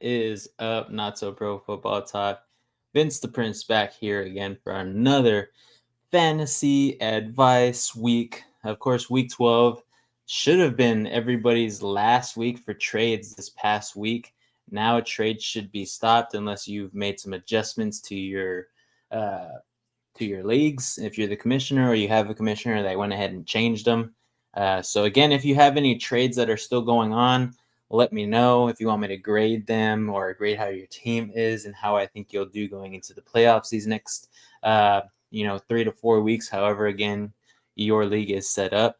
is up? Not So Pro Football Talk. Vince the Prince back here again for another fantasy advice week. Of course, week 12 should have been everybody's last week for trades this past week. Now a trade should be stopped unless you've made some adjustments to your leagues. If you're the commissioner or you have a commissioner that went ahead and changed them. So again, if you have any trades that are still going on, let me know if you want me to grade them or grade how your team is and how I think you'll do going into the playoffs these next 3 to 4 weeks, however, again, your league is set up.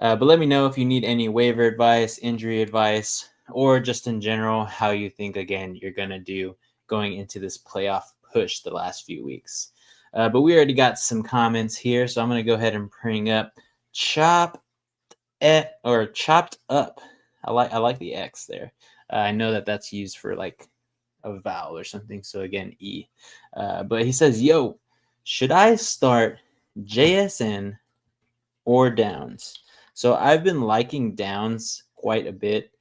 But let me know if you need any waiver advice, injury advice, or just in general, how you think, again, you're going to do going into this playoff push the last few weeks. But we already got some comments here, so I'm going to go ahead and bring up chopped up. I like the X there. I know that that's used for like a vowel or something. So again, E. But he says, yo, should I start JSN or Downs? So I've been liking Downs quite a bit.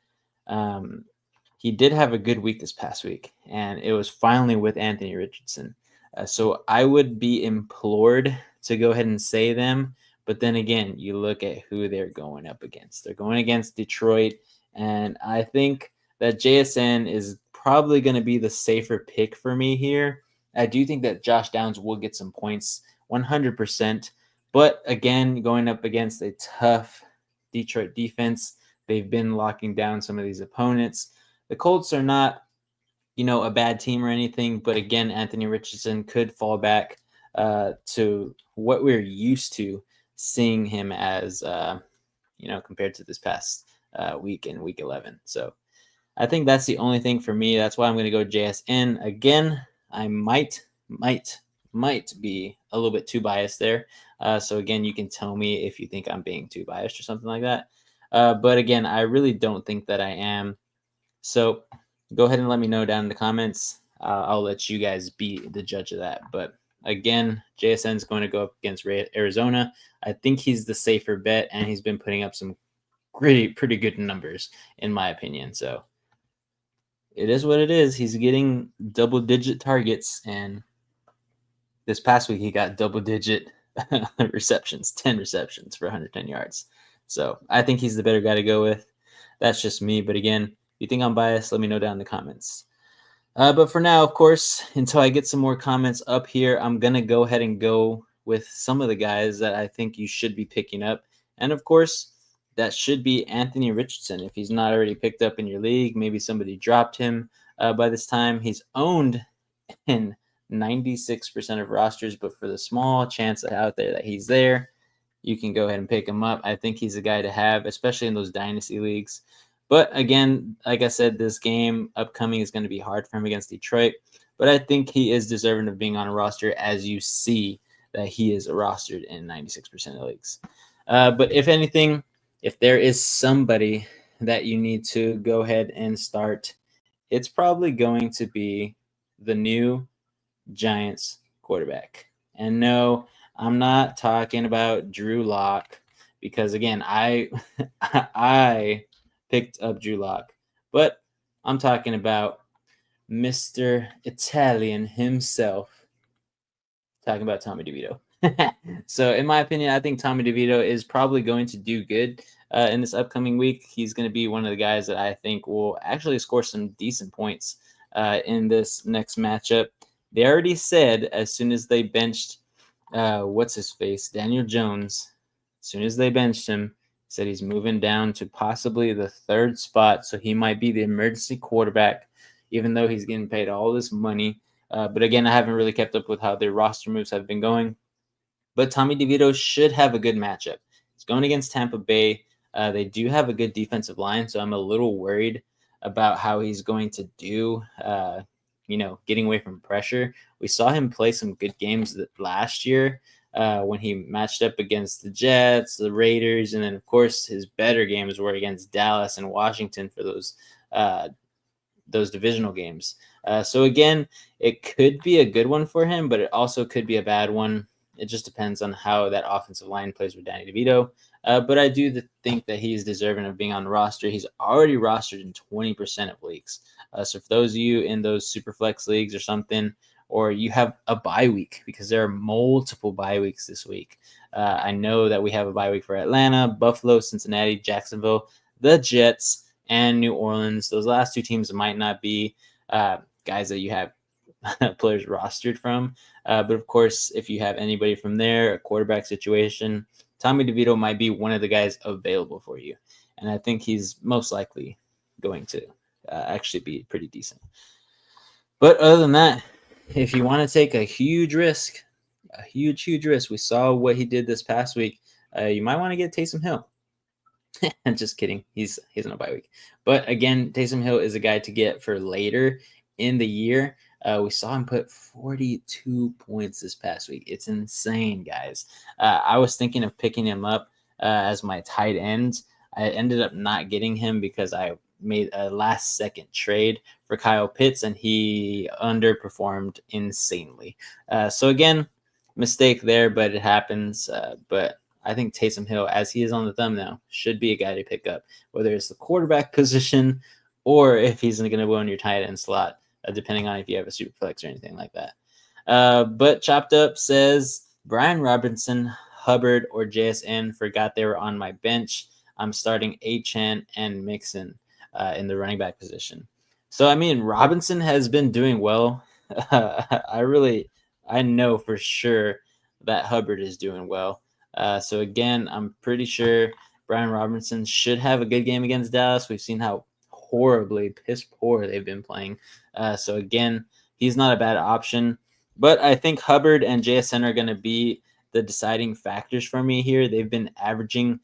He did have a good week this past week, and it was finally with Anthony Richardson. So I would be implored to go ahead and say them. But then again, you look at who they're going up against. They're going against Detroit, and I think that JSN is probably going to be the safer pick for me here. I do think that Josh Downs will get some points, 100%. But again, going up against a tough Detroit defense, they've been locking down some of these opponents. The Colts are not, a bad team or anything, but again, Anthony Richardson could fall back to what we're used to seeing him as, compared to this past week in week 11. So I think that's the only thing for me. That's why I'm going to go JSN. Again, I might be a little bit too biased there. So again, you can tell me if you think I'm being too biased or something like that. But again, I really don't think that I am. So go ahead and let me know down in the comments. I'll let you guys be the judge of that. But again, JSN is going to go up against Arizona. I think he's the safer bet, and he's been putting up some pretty good numbers, in my opinion. So it is what it is. He's getting double-digit targets, and this past week he got double-digit receptions, 10 receptions for 110 yards. So I think he's the better guy to go with. That's just me. But again, if you think I'm biased, let me know down in the comments. But for now, of course, until I get some more comments up here, I'm going to go ahead and go with some of the guys that I think you should be picking up. And of course, that should be Anthony Richardson. If he's not already picked up in your league, maybe somebody dropped him by this time. He's owned in 96% of rosters, but for the small chance out there that he's there, you can go ahead and pick him up. I think he's a guy to have, especially in those dynasty leagues. But again, like I said, this game upcoming is going to be hard for him against Detroit. But I think he is deserving of being on a roster, as you see that he is rostered in 96% of leagues. But if anything, if there is somebody that you need to go ahead and start, it's probably going to be the new Giants quarterback. And no, I'm not talking about Drew Lock, because again, I picked up Drew Lock, but I'm talking about Mr. Italian himself, talking about Tommy DeVito. So in my opinion, I think Tommy DeVito is probably going to do good in this upcoming week. He's going to be one of the guys that I think will actually score some decent points in this next matchup. They already said as soon as they benched Daniel Jones, as soon as they benched him, said he's moving down to possibly the third spot. So he might be the emergency quarterback, even though he's getting paid all this money. But again, I haven't really kept up with how their roster moves have been going. But Tommy DeVito should have a good matchup. He's going against Tampa Bay. They do have a good defensive line, so I'm a little worried about how he's going to do, getting away from pressure. We saw him play some good games last year when he matched up against the Jets, the Raiders, and then, of course, his better games were against Dallas and Washington for those divisional games. So, again, it could be a good one for him, but it also could be a bad one. It just depends on how that offensive line plays with Danny DeVito. But I do think that he's deserving of being on the roster. He's already rostered in 20% of leagues. So for those of you in those super flex leagues or something, or you have a bye week, because there are multiple bye weeks this week. I know that we have a bye week for Atlanta, Buffalo, Cincinnati, Jacksonville, the Jets, and New Orleans. Those last two teams might not be guys that you have players rostered from. But of course, if you have anybody from there, a quarterback situation, Tommy DeVito might be one of the guys available for you. And I think he's most likely going to actually be pretty decent. But other than that, if you want to take a huge risk, huge risk, we saw what he did this past week. You might want to get Taysom Hill. Just kidding. He's on a bye week. But again, Taysom Hill is a guy to get for later in the year. We saw him put 42 points this past week. It's insane, guys. I was thinking of picking him up as my tight end. I ended up not getting him because I made a last-second trade for Kyle Pitts, and he underperformed insanely. So again, mistake there, but it happens. But I think Taysom Hill, as he is on the thumbnail, should be a guy to pick up, whether it's the quarterback position or if he's going to go in your tight end slot, depending on if you have a super flex or anything like that. But Chopped Up says, Brian Robinson, Hubbard, or JSN, forgot they were on my bench. I'm starting Achane and Mixon in the running back position. So, I mean, Robinson has been doing well. I know for sure that Hubbard is doing well. So again, I'm pretty sure Brian Robinson should have a good game against Dallas. We've seen how horribly piss poor they've been playing. So again, he's not a bad option. But I think Hubbard and JSN are going to be the deciding factors for me here. They've been averaging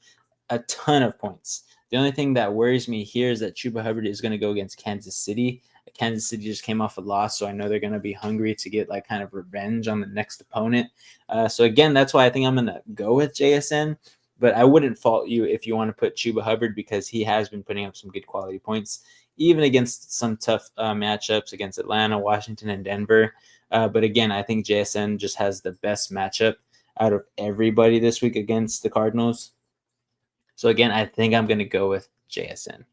a ton of points. The only thing that worries me here is that Chuba Hubbard is going to go against Kansas City. Kansas City just came off a loss, so I know they're going to be hungry to get like kind of revenge on the next opponent. So again, that's why I think I'm going to go with JSN. But I wouldn't fault you if you want to put Chuba Hubbard, because he has been putting up some good quality points, even against some tough matchups against Atlanta, Washington, and Denver. But again, I think JSN just has the best matchup out of everybody this week against the Cardinals. So again, I think I'm going to go with JSN.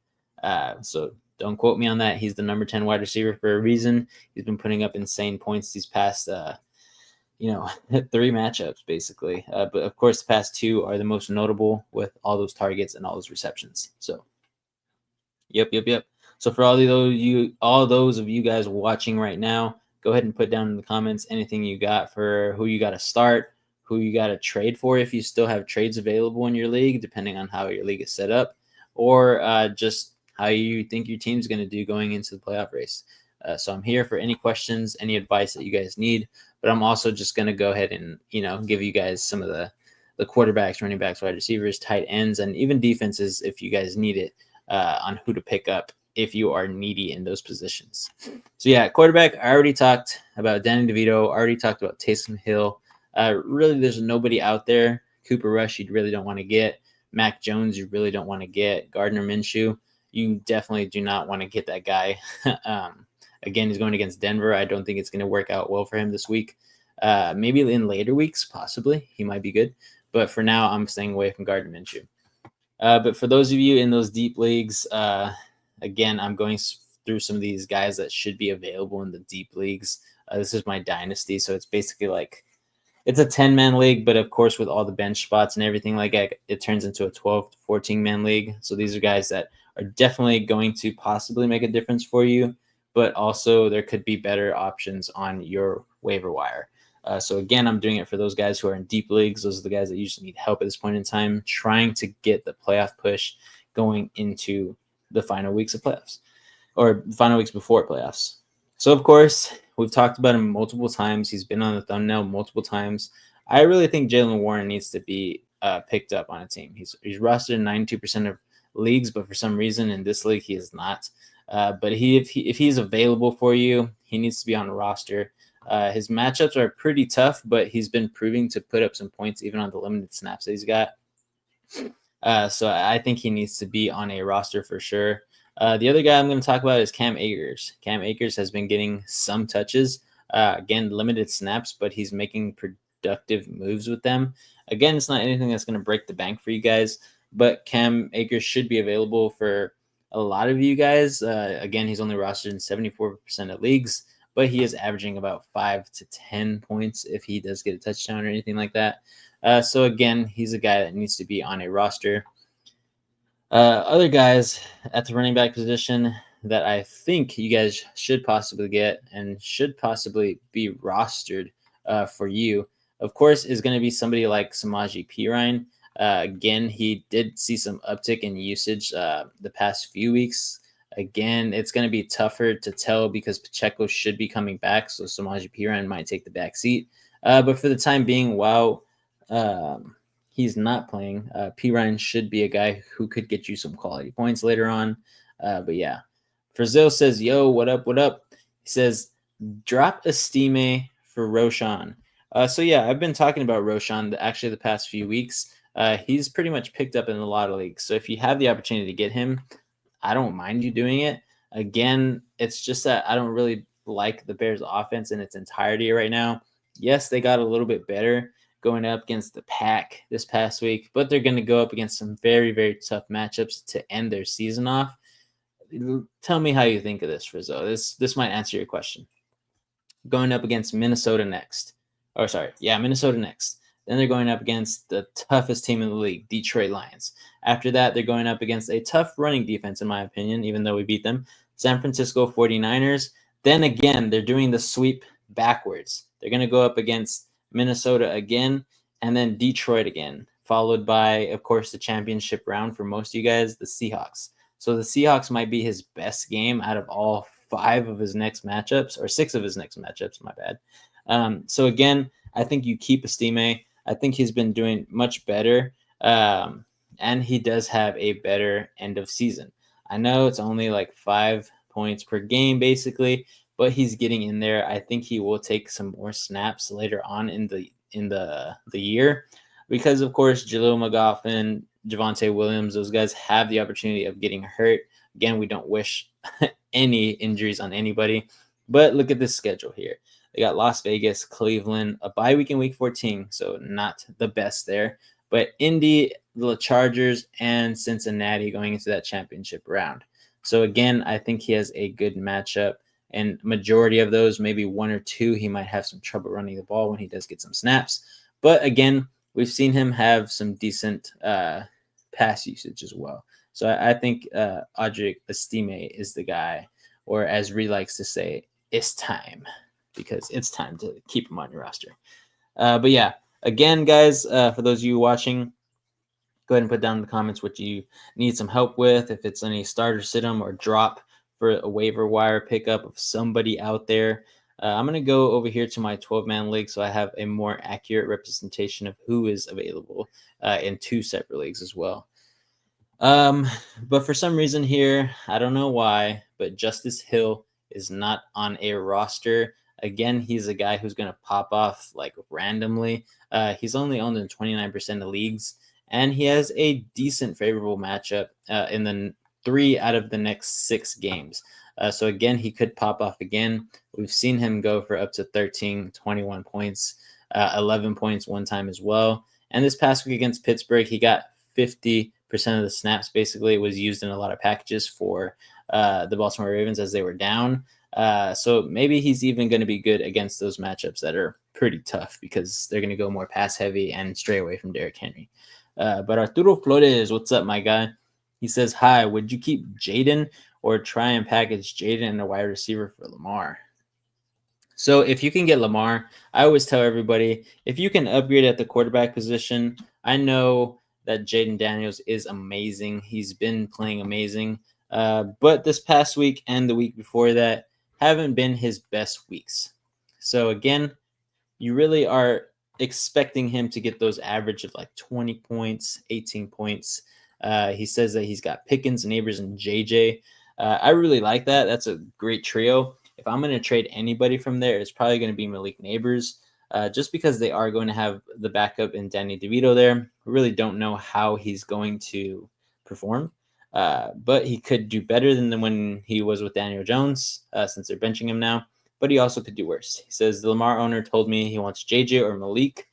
So don't quote me on that. He's the number 10 wide receiver for a reason. He's been putting up insane points these past, 3 matchups, basically. But of course, the past 2 are the most notable with all those targets and all those receptions. So, yep. So for all those of you guys watching right now, go ahead and put down in the comments anything you got for who you got to start, who you got to trade for if you still have trades available in your league, depending on how your league is set up, or just how you think your team's going to do going into the playoff race. So I'm here for any questions, any advice that you guys need, but I'm also just going to go ahead and, give you guys some of the quarterbacks, running backs, wide receivers, tight ends, and even defenses if you guys need it on who to pick up if you are needy in those positions. So yeah, quarterback, I already talked about Danny DeVito, already talked about Taysom Hill. Really, there's nobody out there. Cooper Rush, you really don't want to get. Mac Jones, you really don't want to get. Gardner Minshew, you definitely do not want to get that guy. Again, he's going against Denver. I don't think it's going to work out well for him this week. Maybe in later weeks, possibly. He might be good. But for now, I'm staying away from Gardner Minshew. But for those of you in those deep leagues, again, I'm going through some of these guys that should be available in the deep leagues. This is my dynasty, so it's basically like it's a 10-man league, but of course, with all the bench spots and everything like that, it turns into a 12 to 14-man league. So these are guys that are definitely going to possibly make a difference for you, but also there could be better options on your waiver wire. So again, I'm doing it for those guys who are in deep leagues. Those are the guys that usually need help at this point in time, trying to get the playoff push going into the final weeks of playoffs or final weeks before playoffs. So, of course, we've talked about him multiple times. He's been on the thumbnail multiple times. I really think Jaylen Warren needs to be picked up on a team. He's rostered in 92% of leagues, but for some reason in this league he is not. But if he's available for you, he needs to be on the roster. His matchups are pretty tough, but he's been proving to put up some points even on the limited snaps that he's got. So I think he needs to be on a roster for sure. The other guy I'm going to talk about is Cam Akers. Cam Akers has been getting some touches, again, limited snaps, but he's making productive moves with them. Again, it's not anything that's going to break the bank for you guys, but Cam Akers should be available for a lot of you guys. Again, he's only rostered in 74% of leagues, but he is averaging about 5 to 10 points if he does get a touchdown or anything like that. So again, he's a guy that needs to be on a roster. Other guys at the running back position that I think you guys should possibly get and should possibly be rostered for you, of course, is going to be somebody like Samaje Perine. Again, he did see some uptick in usage the past few weeks. Again, it's going to be tougher to tell because Pacheco should be coming back, so Samaje Perine might take the back seat. But for the time being, while he's not playing, Perine should be a guy who could get you some quality points later on. But yeah, Brazil says, yo, what up, what up? He says, drop a Estime for Roshan. So yeah, I've been talking about Roshan actually the past few weeks. He's pretty much picked up in a lot of leagues. So if you have the opportunity to get him, I don't mind you doing it. Again, it's just that I don't really like the Bears offense in its entirety right now. Yes, they got a little bit better going up against the Pack this past week, but they're going to go up against some very, very tough matchups to end their season off. Tell me how you think of this, Rizzo. This might answer your question. Going up against Minnesota next. Minnesota next. Then they're going up against the toughest team in the league, Detroit Lions. After that, they're going up against a tough running defense, in my opinion, even though we beat them, San Francisco 49ers. Then again, they're doing the sweep backwards. They're going to go up against Minnesota again, and then Detroit again, followed by, of course, the championship round for most of you guys, the Seahawks. So the Seahawks might be his best game out of all 5 of his next matchups, or 6 of his next matchups, my bad. So again, I think you keep Estime. I think he's been doing much better, and he does have a better end of season. I know it's only like 5 points per game, basically, but he's getting in there. I think he will take some more snaps later on in the year, because of course Jaleel McGoffin, Javonte Williams, those guys have the opportunity of getting hurt. Again, we don't wish any injuries on anybody, but look at this schedule here. They got Las Vegas, Cleveland, a bye week in week 14, so not the best there. But Indy, the Chargers, and Cincinnati going into that championship round. So again, I think he has a good matchup. And majority of those, maybe 1 or 2, he might have some trouble running the ball when he does get some snaps. But again, we've seen him have some decent pass usage as well. So I think Audric Estime is the guy, or as Ree likes to say, it's time, because it's time to keep him on your roster. But yeah, again, guys, for those of you watching, go ahead and put down in the comments what you need some help with, if it's any starter sit-em or drop for a waiver wire pickup of somebody out there. I'm going to go over here to my 12-man league so I have a more accurate representation of who is available in 2 separate leagues as well. But for some reason here, I don't know why, but Justice Hill is not on a roster. Again, he's a guy who's going to pop off like randomly. He's only owned in 29% of leagues, and he has a decent favorable matchup in the 3 out of the next 6 games. So again, he could pop off again. We've seen him go for up to 13, 21 points, 11 points one time as well. And this past week against Pittsburgh, he got 50% of the snaps. Basically, it was used in a lot of packages for the Baltimore Ravens as they were down. So maybe he's even going to be good against those matchups that are pretty tough, because they're going to go more pass heavy and stray away from Derrick Henry. But Arturo Flores, what's up, my guy? He says, hi, would you keep Jaden or try and package Jaden and a wide receiver for Lamar? So if you can get Lamar, I always tell everybody, if you can upgrade at the quarterback position, I know that Jaden Daniels is amazing. He's been playing amazing. But this past week and the week before that haven't been his best weeks. So again, you really are expecting him to get those average of like 20 points, 18 points. He says that he's got Pickens, Neighbors, and JJ. I really like that. That's a great trio. If I'm going to trade anybody from there, it's probably going to be Malik Neighbors, just because they are going to have the backup in Danny DeVito there. We really don't know how he's going to perform, but he could do better than when he was with Daniel Jones, since they're benching him now. But he also could do worse. He says, the Lamar owner told me he wants JJ or Malik.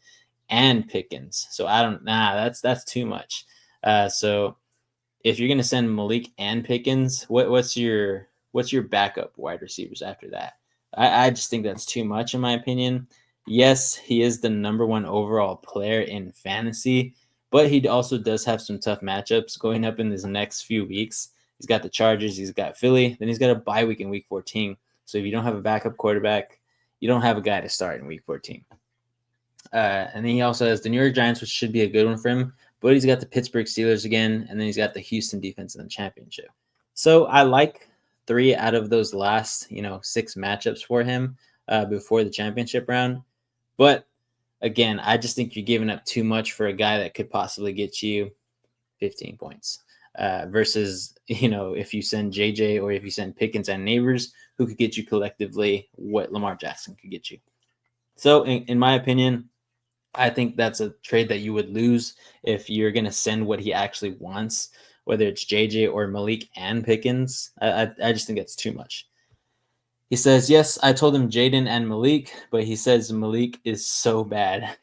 and Pickens. So that's too much. So if you're gonna send Malik and Pickens, what's your backup wide receivers after that? I just think that's too much in my opinion. Yes, he is the number one overall player in fantasy, but he also does have some tough matchups going up in his next few weeks. He's got the Chargers, he's got Philly, then he's got a bye week in week 14. So if you don't have a backup quarterback, you don't have a guy to start in week 14. And then he also has the New York Giants, which should be a good one for him. But he's got the Pittsburgh Steelers again, and then he's got the Houston defense in the championship. So I like 3 out of those last, 6 matchups for him before the championship round. But again, I just think you're giving up too much for a guy that could possibly get you 15 points versus, if you send JJ or if you send Pickens and Neighbors, who could get you collectively what Lamar Jackson could get you. So in my opinion, I think that's a trade that you would lose if you're going to send what he actually wants, whether it's JJ or Malik and Pickens. I just think that's too much. He says, yes, I told him Jaden and Malik, but he says Malik is so bad.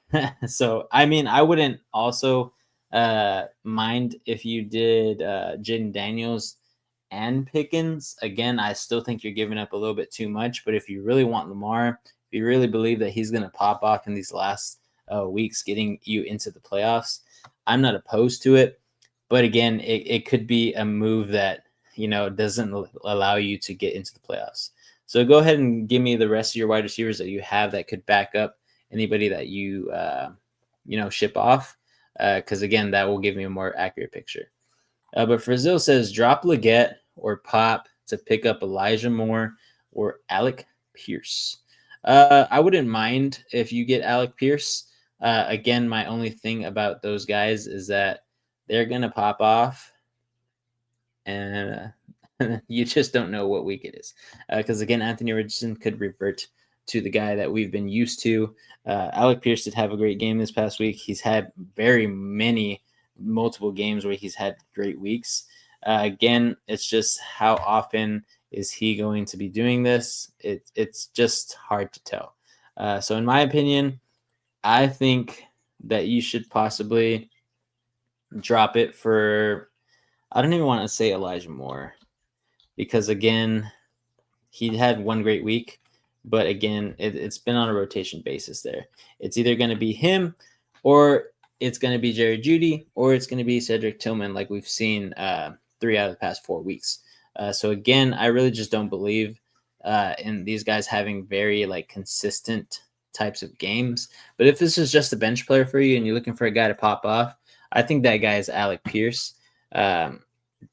So, I mean, I wouldn't also mind if you did Jaden Daniels and Pickens. Again, I still think you're giving up a little bit too much, but if you really want Lamar, if you really believe that he's going to pop off in these last weeks getting you into the playoffs, I'm not opposed to it. But again, it could be a move that, doesn't allow you to get into the playoffs. So go ahead and give me the rest of your wide receivers that you have that could back up anybody that you, ship off. Because, again, that will give me a more accurate picture. But Frazil says, drop Leggett or Pop to pick up Elijah Moore or Alec Pierce. I wouldn't mind if you get Alec Pierce. Again, my only thing about those guys is that they're going to pop off. And you just don't know what week it is. Because, again, Anthony Richardson could revert to the guy that we've been used to. Alec Pierce did have a great game this past week. He's had multiple games where he's had great weeks. Again, it's just how often is he going to be doing this? It's just hard to tell. So in my opinion, I think that you should possibly drop it for, I don't even want to say Elijah Moore, because again, he had one great week, but again, it's been on a rotation basis there. It's either going to be him or it's going to be Jerry Jeudy or it's going to be Cedric Tillman, like we've seen 3 out of the past 4 weeks. So again, I really just don't believe in these guys having very consistent types of games. But if this is just a bench player for you and you're looking for a guy to pop off, I think that guy is Alec Pierce.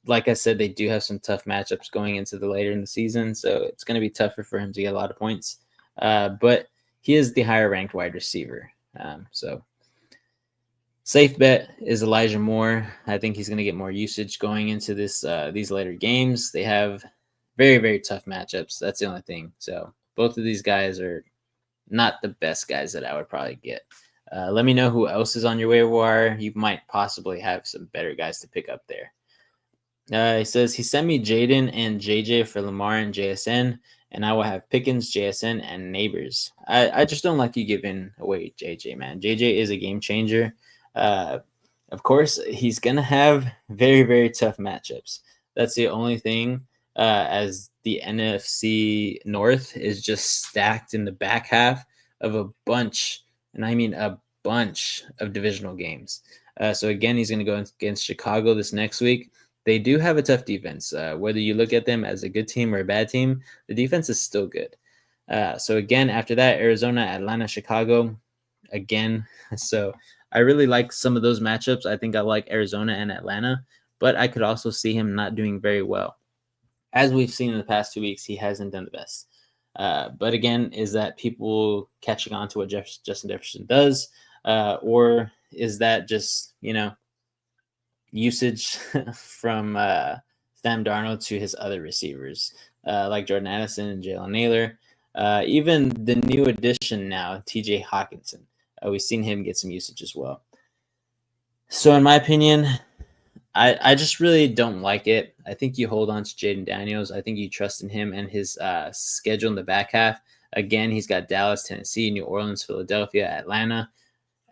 Like I said, they do have some tough matchups going into the later in the season, so it's going to be tougher for him to get a lot of points. But he is the higher ranked wide receiver. So safe bet is Elijah Moore. I think he's going to get more usage going into these later games. They have very, very tough matchups. That's the only thing. So both of these guys are not the best guys that I would probably get. Let me know who else is on your waiver wire. You might possibly have some better guys to pick up there. He says he sent me Jaden and JJ for Lamar and JSN, and I will have Pickens, JSN, and Neighbors. I just don't like you giving away JJ, man. JJ is a game changer. Of course, he's going to have very, very tough matchups. That's the only thing, as the NFC North is just stacked in the back half of a bunch, and I mean a bunch of divisional games. So again, he's going to go against Chicago this next week. They do have a tough defense. Whether you look at them as a good team or a bad team, the defense is still good. So again, after that, Arizona, Atlanta, Chicago, again. So I really like some of those matchups. I think I like Arizona and Atlanta, but I could also see him not doing very well. As we've seen in the past 2 weeks, he hasn't done the best. But again, is that people catching on to what Justin Jefferson does? Or is that just, usage from Sam Darnold to his other receivers, like Jordan Addison and Jalen Naylor. Even the new addition now, TJ Hawkinson. We've seen him get some usage as well. So in my opinion, I just really don't like it. I think you hold on to Jaden Daniels. I think you trust in him and his schedule in the back half. Again, he's got Dallas, Tennessee, New Orleans, Philadelphia, Atlanta.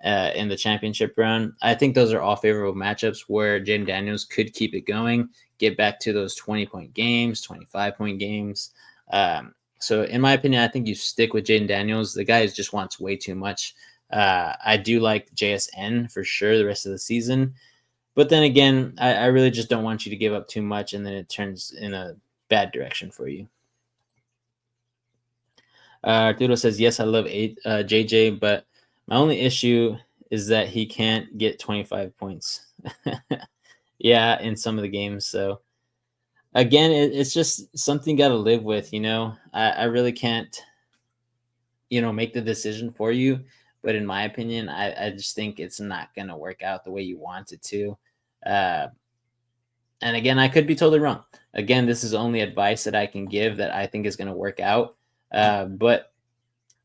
in the championship round. I think those are all favorable matchups where Jaden Daniels could keep it going, get back to those 20-point games, 25-point games. So in my opinion, I think you stick with Jaden Daniels. The guy just wants way too much. I do like JSN for sure the rest of the season. But then again, I really just don't want you to give up too much and then it turns in a bad direction for you. Arturo says, yes, I love JJ, but my only issue is that he can't get 25 points. Yeah, in some of the games. So again, it's just something you got to live with, you know. I really can't, make the decision for you. But in my opinion, I just think it's not going to work out the way you want it to. Uh, and again, I could be totally wrong. Again, this is only advice that I can give that I think is going to work out. But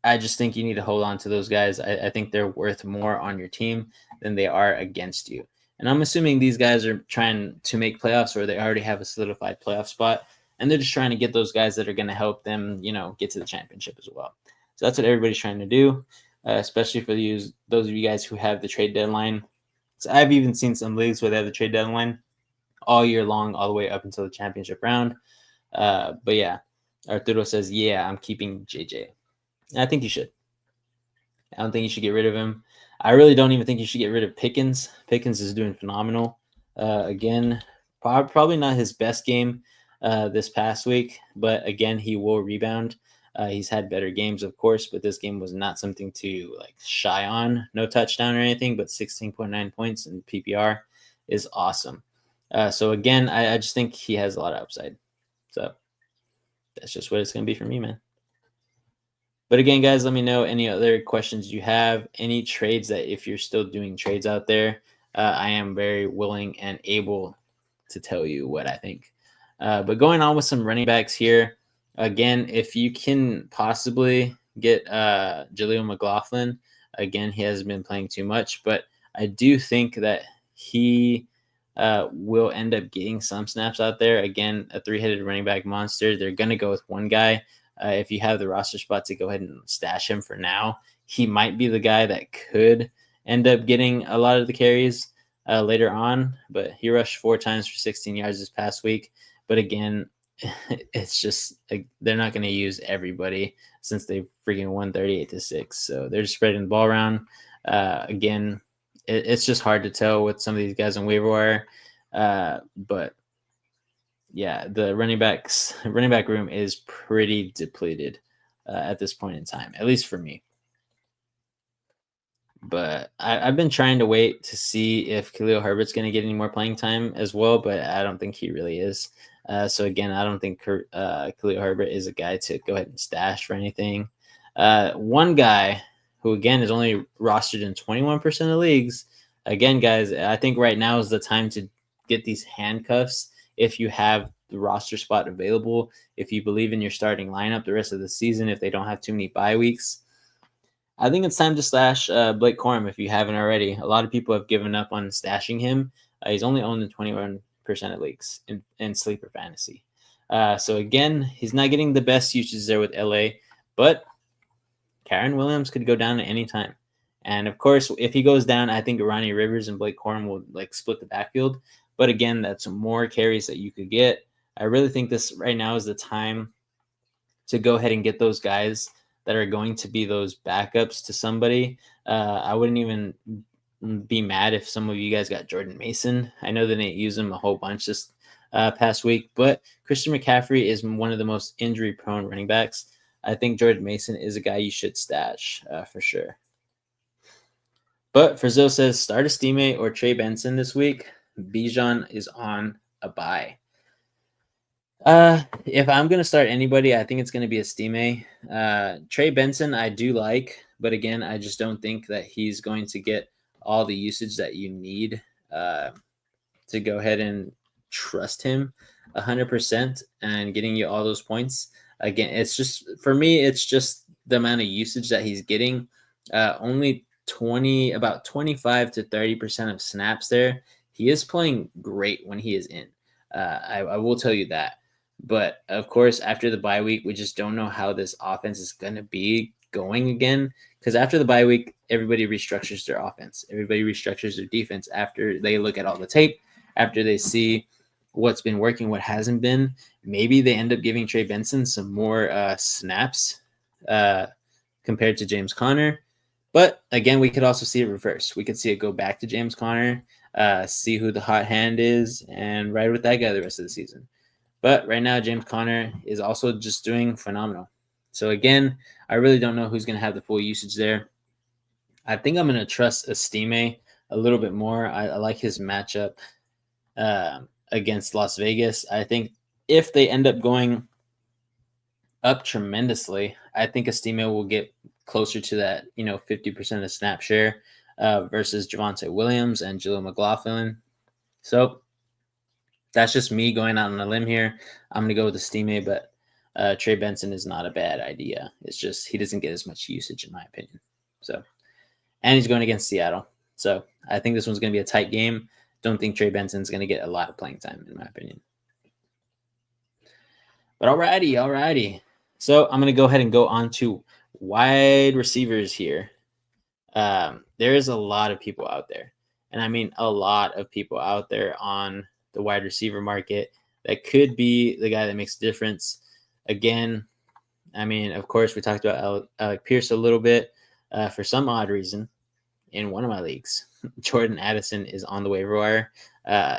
I just think you need to hold on to those guys. I think they're worth more on your team than they are against you. And I'm assuming these guys are trying to make playoffs or they already have a solidified playoff spot. And they're just trying to get those guys that are going to help them, get to the championship as well. So that's what everybody's trying to do, especially for those of you guys who have the trade deadline. So I've even seen some leagues where they have the trade deadline all year long, all the way up until the championship round. But yeah, Arturo says, yeah, I'm keeping JJ. I think you should. I don't think you should get rid of him. I really don't even think you should get rid of Pickens. Pickens is doing phenomenal. Again, probably not his best game this past week, but again, he will rebound. He's had better games, of course, but this game was not something to shy on. No touchdown or anything, but 16.9 points in PPR is awesome. So again, I just think he has a lot of upside. So that's just what it's going to be for me, man. But again, guys, let me know any other questions you have, any trades that if you're still doing trades out there, I am very willing and able to tell you what I think. But going on with some running backs here, again, if you can possibly get Jaleel McLaughlin, again, he hasn't been playing too much, but I do think that he will end up getting some snaps out there. Again, a three-headed running back monster. They're going to go with one guy. If you have the roster spot to go ahead and stash him for now, he might be the guy that could end up getting a lot of the carries later on. But he rushed 4 times for 16 yards this past week. But again, it's just they're not going to use everybody since they freaking won 38-6. So they're just spreading the ball around. Again, it's just hard to tell with some of these guys on waiver wire. But yeah, the running back room is pretty depleted at this point in time, at least for me. But I've been trying to wait to see if Khalil Herbert's going to get any more playing time as well, but I don't think he really is. So again, I don't think Khalil Herbert is a guy to go ahead and stash for anything. One guy who again is only rostered in 21% of leagues. Again, guys, I think right now is the time to get these handcuffs if you have the roster spot available, if you believe in your starting lineup the rest of the season, if they don't have too many bye weeks. I think it's time to stash Blake Corum if you haven't already. A lot of people have given up on stashing him. He's only owned in 21% of leagues in sleeper fantasy. So again, he's not getting the best usage there with LA, but Karen Williams could go down at any time. And of course, if he goes down, I think Ronnie Rivers and Blake Corum will split the backfield. But again, that's more carries that you could get. I really think this right now is the time to go ahead and get those guys that are going to be those backups to somebody. I wouldn't even be mad if some of you guys got Jordan Mason. I know they didn't use him a whole bunch this past week, but Christian McCaffrey is one of the most injury-prone running backs. I think Jordan Mason is a guy you should stash for sure. But Frizzo says, start a Steamate or Trey Benson this week. Bijan is on a bye. If I'm going to start anybody, I think it's going to be a Steamate. Trey Benson, I do like, but again, I just don't think that he's going to get all the usage that you need to go ahead and trust him 100% and getting you all those points. Again, it's just, for me, it's just the amount of usage that he's getting. Only about 25 to 30% of snaps there. He is playing great when he is in. I will tell you that. But of course, after the bye week, we just don't know how this offense is going to be going again, because after the bye week, everybody restructures their offense. Everybody restructures their defense after they look at all the tape, after they see what's been working, what hasn't been. Maybe they end up giving Trey Benson some more snaps compared to James Conner. But again, we could also see it reverse. We could see it go back to James Conner, see who the hot hand is, and ride with that guy the rest of the season. But right now, James Conner is also just doing phenomenal. So again, I really don't know who's going to have the full usage there. I think I'm going to trust Estime a little bit more. I like his matchup against Las Vegas. I think if they end up going up tremendously, I think Estime will get closer to that, 50% of snap share versus Javonte Williams and Jaleel McLaughlin. So that's just me going out on a limb here. I'm going to go with Estime, but Trey Benson is not a bad idea. It's just he doesn't get as much usage, in my opinion. So, and he's going against Seattle. So I think this one's going to be a tight game. Don't think Trey Benson's going to get a lot of playing time, in my opinion. But alrighty. So I'm going to go ahead and go on to wide receivers here. There is a lot of people out there. And I mean a lot of people out there on the wide receiver market that could be the guy that makes a difference. Again, I mean, of course, we talked about Alec Pierce a little bit. For some odd reason, in one of my leagues, Jordan Addison is on the waiver wire.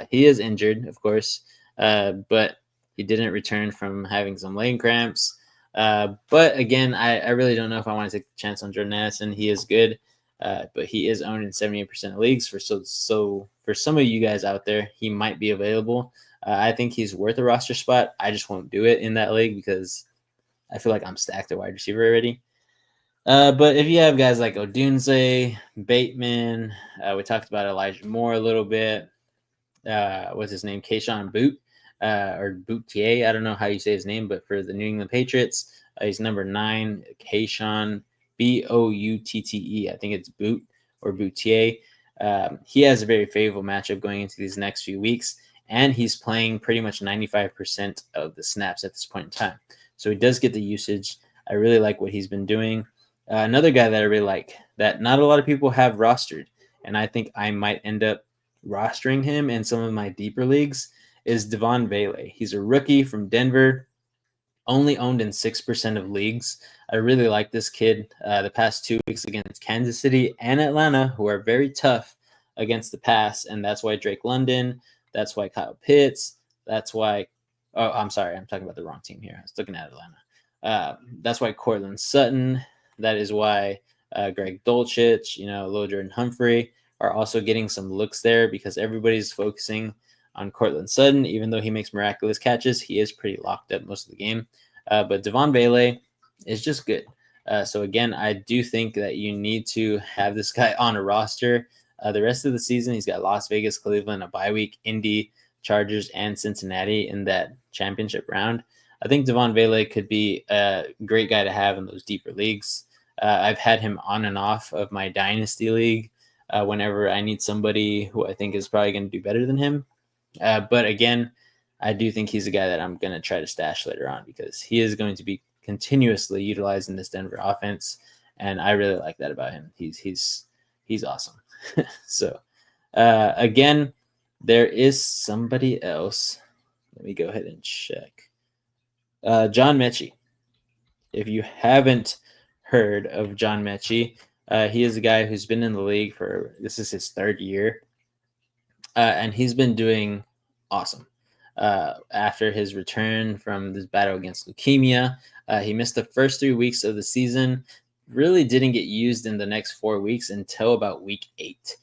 He is injured, of course, but he didn't return from having some leg cramps. But again, I really don't know if I want to take a chance on Jordan Addison. He is good, but he is owned in 78% of leagues. So for some of you guys out there, he might be available. I think he's worth a roster spot. I just won't do it in that league because I feel like I'm stacked at wide receiver already. But if you have guys like Odunze, Bateman, we talked about Elijah Moore a little bit. What's his name? Keyshawn Boot. Or Boutier, I don't know how you say his name, but for the New England Patriots, he's number 9, Keyshawn, Boutte. I think it's Boot or Boutier. He has a very favorable matchup going into these next few weeks, and he's playing pretty much 95% of the snaps at this point in time. So he does get the usage. I really like what he's been doing. Another guy that I really like that not a lot of people have rostered, and I think I might end up rostering him in some of my deeper leagues, is Devon Vele. He's a rookie from Denver, only owned in 6% of leagues. I really like this kid. The past 2 weeks against Kansas City and Atlanta, who are very tough against the pass, and that's why Drake London, that's why Kyle Pitts, that's why – oh, I'm sorry. I'm talking about the wrong team here. I was looking at Atlanta. That's why Cortland Sutton, that is why Greg Dulcich, Lil Jordan Humphrey are also getting some looks there because everybody's focusing – on Cortland Sutton. Even though he makes miraculous catches, he is pretty locked up most of the game. But Devon Vele is just good. So again, I do think that you need to have this guy on a roster. The rest of the season, he's got Las Vegas, Cleveland, a bye week, Indy, Chargers, and Cincinnati in that championship round. I think Devon Vele could be a great guy to have in those deeper leagues. I've had him on and off of my dynasty league whenever I need somebody who I think is probably going to do better than him. But again, I do think he's a guy that I'm going to try to stash later on because he is going to be continuously utilized in this Denver offense, and I really like that about him. He's awesome. So again, there is somebody else. Let me go ahead and check. John Mechie. If you haven't heard of John Mechie, he is a guy who's been in the league this is his 3rd year. And he's been doing awesome. After his return from this battle against leukemia, he missed the first 3 weeks of the season, really didn't get used in the next 4 weeks until about week 8.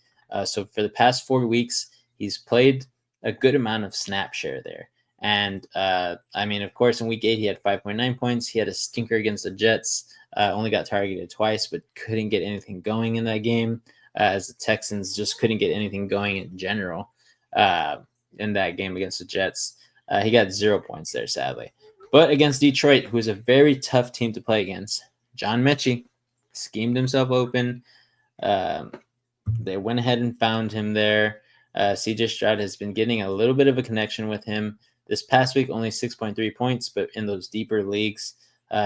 So for the past 4 weeks, he's played a good amount of snap share there. And I mean, of course, in week 8, he had 5.9 points. He had a stinker against the Jets, only got targeted twice, but couldn't get anything going in that game. As the Texans just couldn't get anything going in general in that game against the Jets. He got 0 points there, sadly. But against Detroit, who is a very tough team to play against, John Mechie schemed himself open. They went ahead and found him there. CJ Stroud has been getting a little bit of a connection with him. This past week, only 6.3 points, but in those deeper leagues,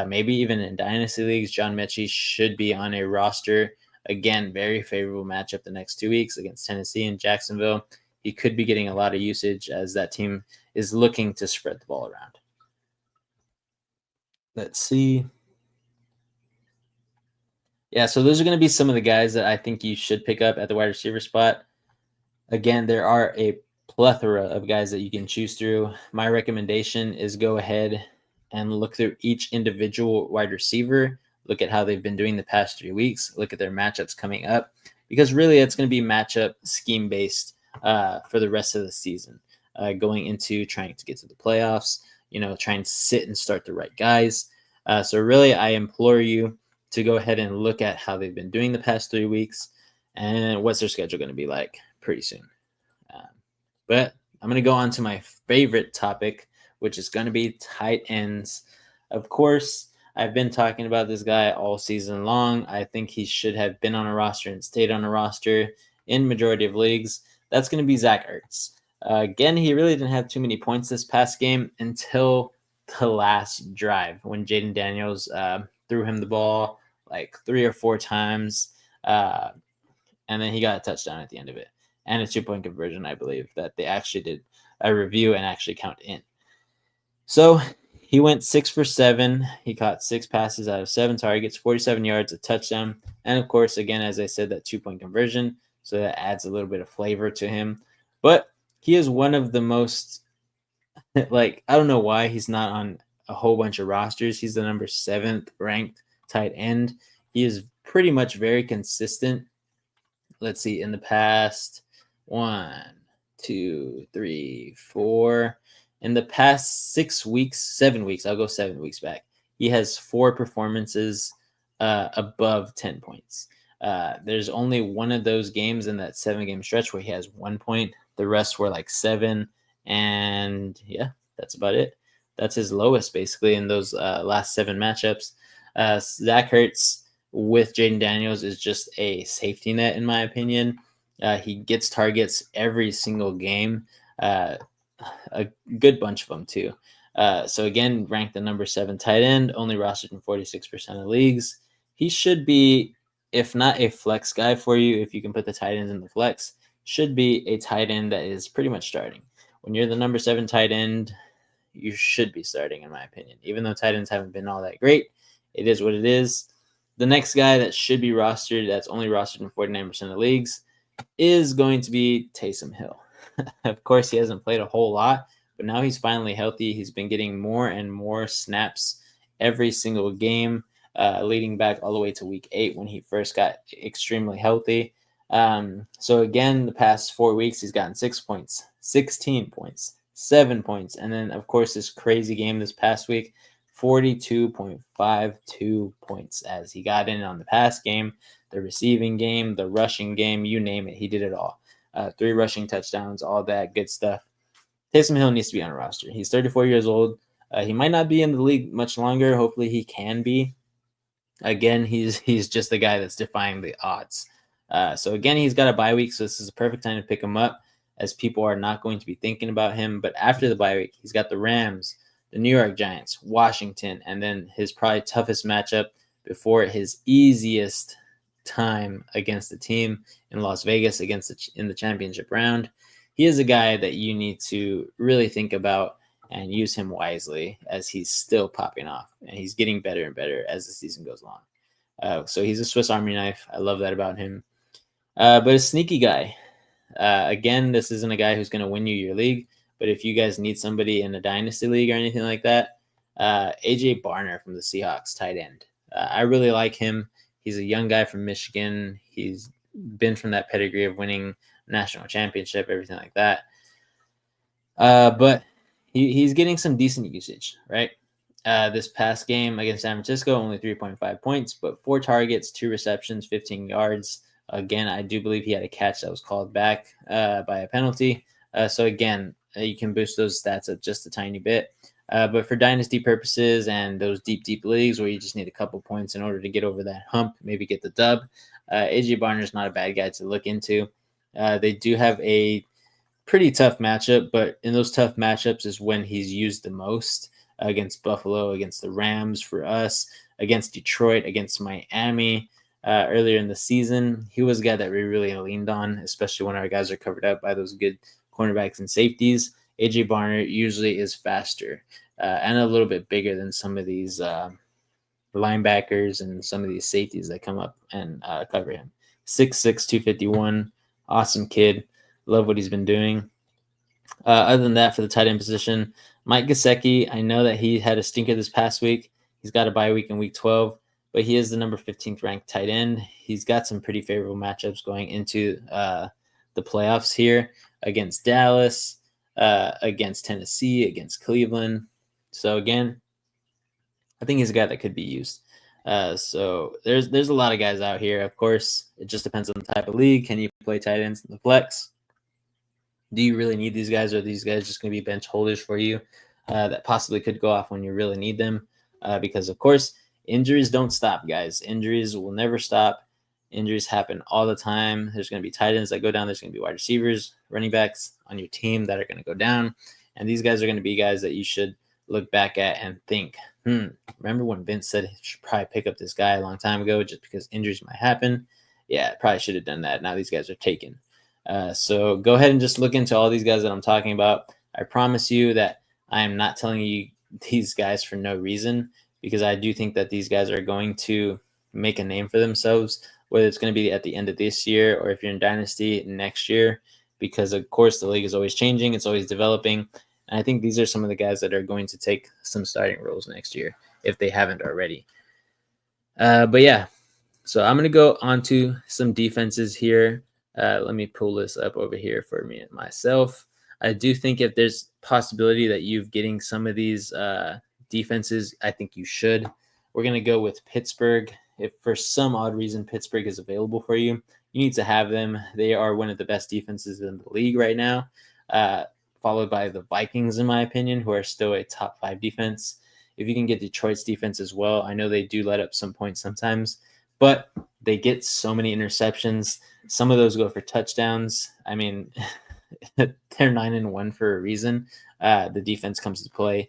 maybe even in dynasty leagues, John Mechie should be on a roster. Again, very favorable matchup the next 2 weeks against Tennessee and Jacksonville. He could be getting a lot of usage as that team is looking to spread the ball around. Let's see. Yeah, so those are going to be some of the guys that I think you should pick up at the wide receiver spot. Again, there are a plethora of guys that you can choose through. My recommendation is go ahead and look through each individual wide receiver, look at how they've been doing the past 3 weeks, look at their matchups coming up, because really it's going to be matchup scheme based for the rest of the season, going into trying to get to the playoffs, trying to sit and start the right guys. So really, I implore you to go ahead and look at how they've been doing the past 3 weeks and what's their schedule going to be like pretty soon. But I'm going to go on to my favorite topic, which is going to be tight ends. Of course, I've been talking about this guy all season long. I think he should have been on a roster and stayed on a roster in majority of leagues. That's going to be Zach Ertz. Again, he really didn't have too many points this past game until the last drive when Jaden Daniels threw him the ball like 3 or 4 times. And then he got a touchdown at the end of it. And a 2-point conversion, I believe, that they actually did a review and actually count in. So he went 6 for 7. He caught 6 passes out of 7 targets, 47 yards, a touchdown. And of course, again, as I said, that 2-point conversion. So that adds a little bit of flavor to him. But he is one of the most, I don't know why he's not on a whole bunch of rosters. He's the number 7th ranked tight end. He is pretty much very consistent. Let's see, in the past 1, 2, 3, 4, in the past 7 weeks, I'll go 7 weeks back. He has 4 performances above 10 points. There's only one of those games in that 7-game stretch where he has 1 point. The rest were like 7. And yeah, that's about it. That's his lowest basically in those last 7 matchups. Zach Ertz with Jaden Daniels is just a safety net, in my opinion. He gets targets every single game, a good bunch of them too. So again, ranked the number 7 tight end, only rostered in 46% of leagues. He should be, if not a flex guy for you, if you can put the tight ends in the flex, should be a tight end that is pretty much starting. When you're the number 7 tight end, you should be starting, in my opinion. Even though tight ends haven't been all that great, it is what it is. The next guy that should be rostered, that's only rostered in 49% of leagues, is going to be Taysom Hill. Of course, he hasn't played a whole lot, but now he's finally healthy. He's been getting more and more snaps every single game, leading back all the way to week 8 when he first got extremely healthy. So again, the past 4 weeks, he's gotten 6 points, 16 points, 7 points. And then, of course, this crazy game this past week, 42.52 points as he got in on the pass game, the receiving game, the rushing game, you name it. He did it all. 3 rushing touchdowns, all that good stuff. Taysom Hill needs to be on a roster. He's 34 years old. He might not be in the league much longer. Hopefully he can be. Again, he's just the guy that's defying the odds. So again, he's got a bye week, so this is a perfect time to pick him up as people are not going to be thinking about him. But after the bye week, he's got the Rams, the New York Giants, Washington, and then his probably toughest matchup before his easiest time against the team in Las Vegas in the championship round. He is a guy that you need to really think about and use him wisely as he's still popping off and he's getting better and better as the season goes along. So he's a Swiss Army knife. I love that about him. But a sneaky guy. Again, this isn't a guy who's going to win you your league, but if you guys need somebody in a dynasty league or anything like that, AJ Barner from the Seahawks, tight end. I really like him. He's a young guy from Michigan. He's been from that pedigree of winning national championship, everything like that. But he's getting some decent usage, right? This past game against San Francisco, only 3.5 points, but 4 targets, 2 receptions, 15 yards. Again, I do believe he had a catch that was called back by a penalty. So again, you can boost those stats up just a tiny bit. But for dynasty purposes and those deep leagues where you just need a couple points in order to get over that hump, maybe get the dub, AJ Barner is not a bad guy to look into. They do have a pretty tough matchup, but in those tough matchups is when he's used the most. against Buffalo, against the Rams for us, against Detroit, against Miami earlier in the season. He was a guy that we really leaned on, especially when our guys are covered up by those good cornerbacks and safeties. AJ Barner usually is faster and a little bit bigger than some of these linebackers and some of these safeties that come up and cover him. 6'6", 251, awesome kid. Love what he's been doing. Other than that, for the tight end position, Mike Gesicki, I know that he had a stinker this past week. He's got a bye week in week 12, but he is the number 15th ranked tight end. He's got some pretty favorable matchups going into the playoffs here against Dallas, against Tennessee, against Cleveland. So again, I think he's a guy that could be used. So there's a lot of guys out here. Of course, it just depends on the type of league. Can you play tight ends in the flex? Do you really need these guys, or are these guys just going to be bench holders for you that possibly could go off when you really need them? Because, of course, injuries don't stop, guys. Injuries will never stop. Injuries happen all the time. There's going to be tight ends that go down. There's going to be wide receivers, running backs on your team that are going to go down. And these guys are going to be guys that you should look back at and think, remember when Vince said he should probably pick up this guy a long time ago just because injuries might happen? Yeah, probably should have done that. Now these guys are taken. So go ahead and just look into all these guys that I'm talking about. I promise you that I am not telling you these guys for no reason, because I do think that these guys are going to make a name for themselves, whether it's going to be at the end of this year or if you're in Dynasty next year, because of course the league is always changing. It's always developing. And I think these are some of the guys that are going to take some starting roles next year if they haven't already. But yeah, so I'm going to go on to some defenses here. Let me pull this up over here for me and myself. I do think if there's possibility that you're getting some of these defenses, I think you should. We're going to go with Pittsburgh. If for some odd reason Pittsburgh is available for you, you need to have them. They are one of the best defenses in the league right now, followed by the Vikings, in my opinion, who are still a top 5 defense. If you can get Detroit's defense as well, I know they do let up some points sometimes, but they get so many interceptions. Some of those go for touchdowns. I mean, they're 9-1 for a reason. The defense comes to play.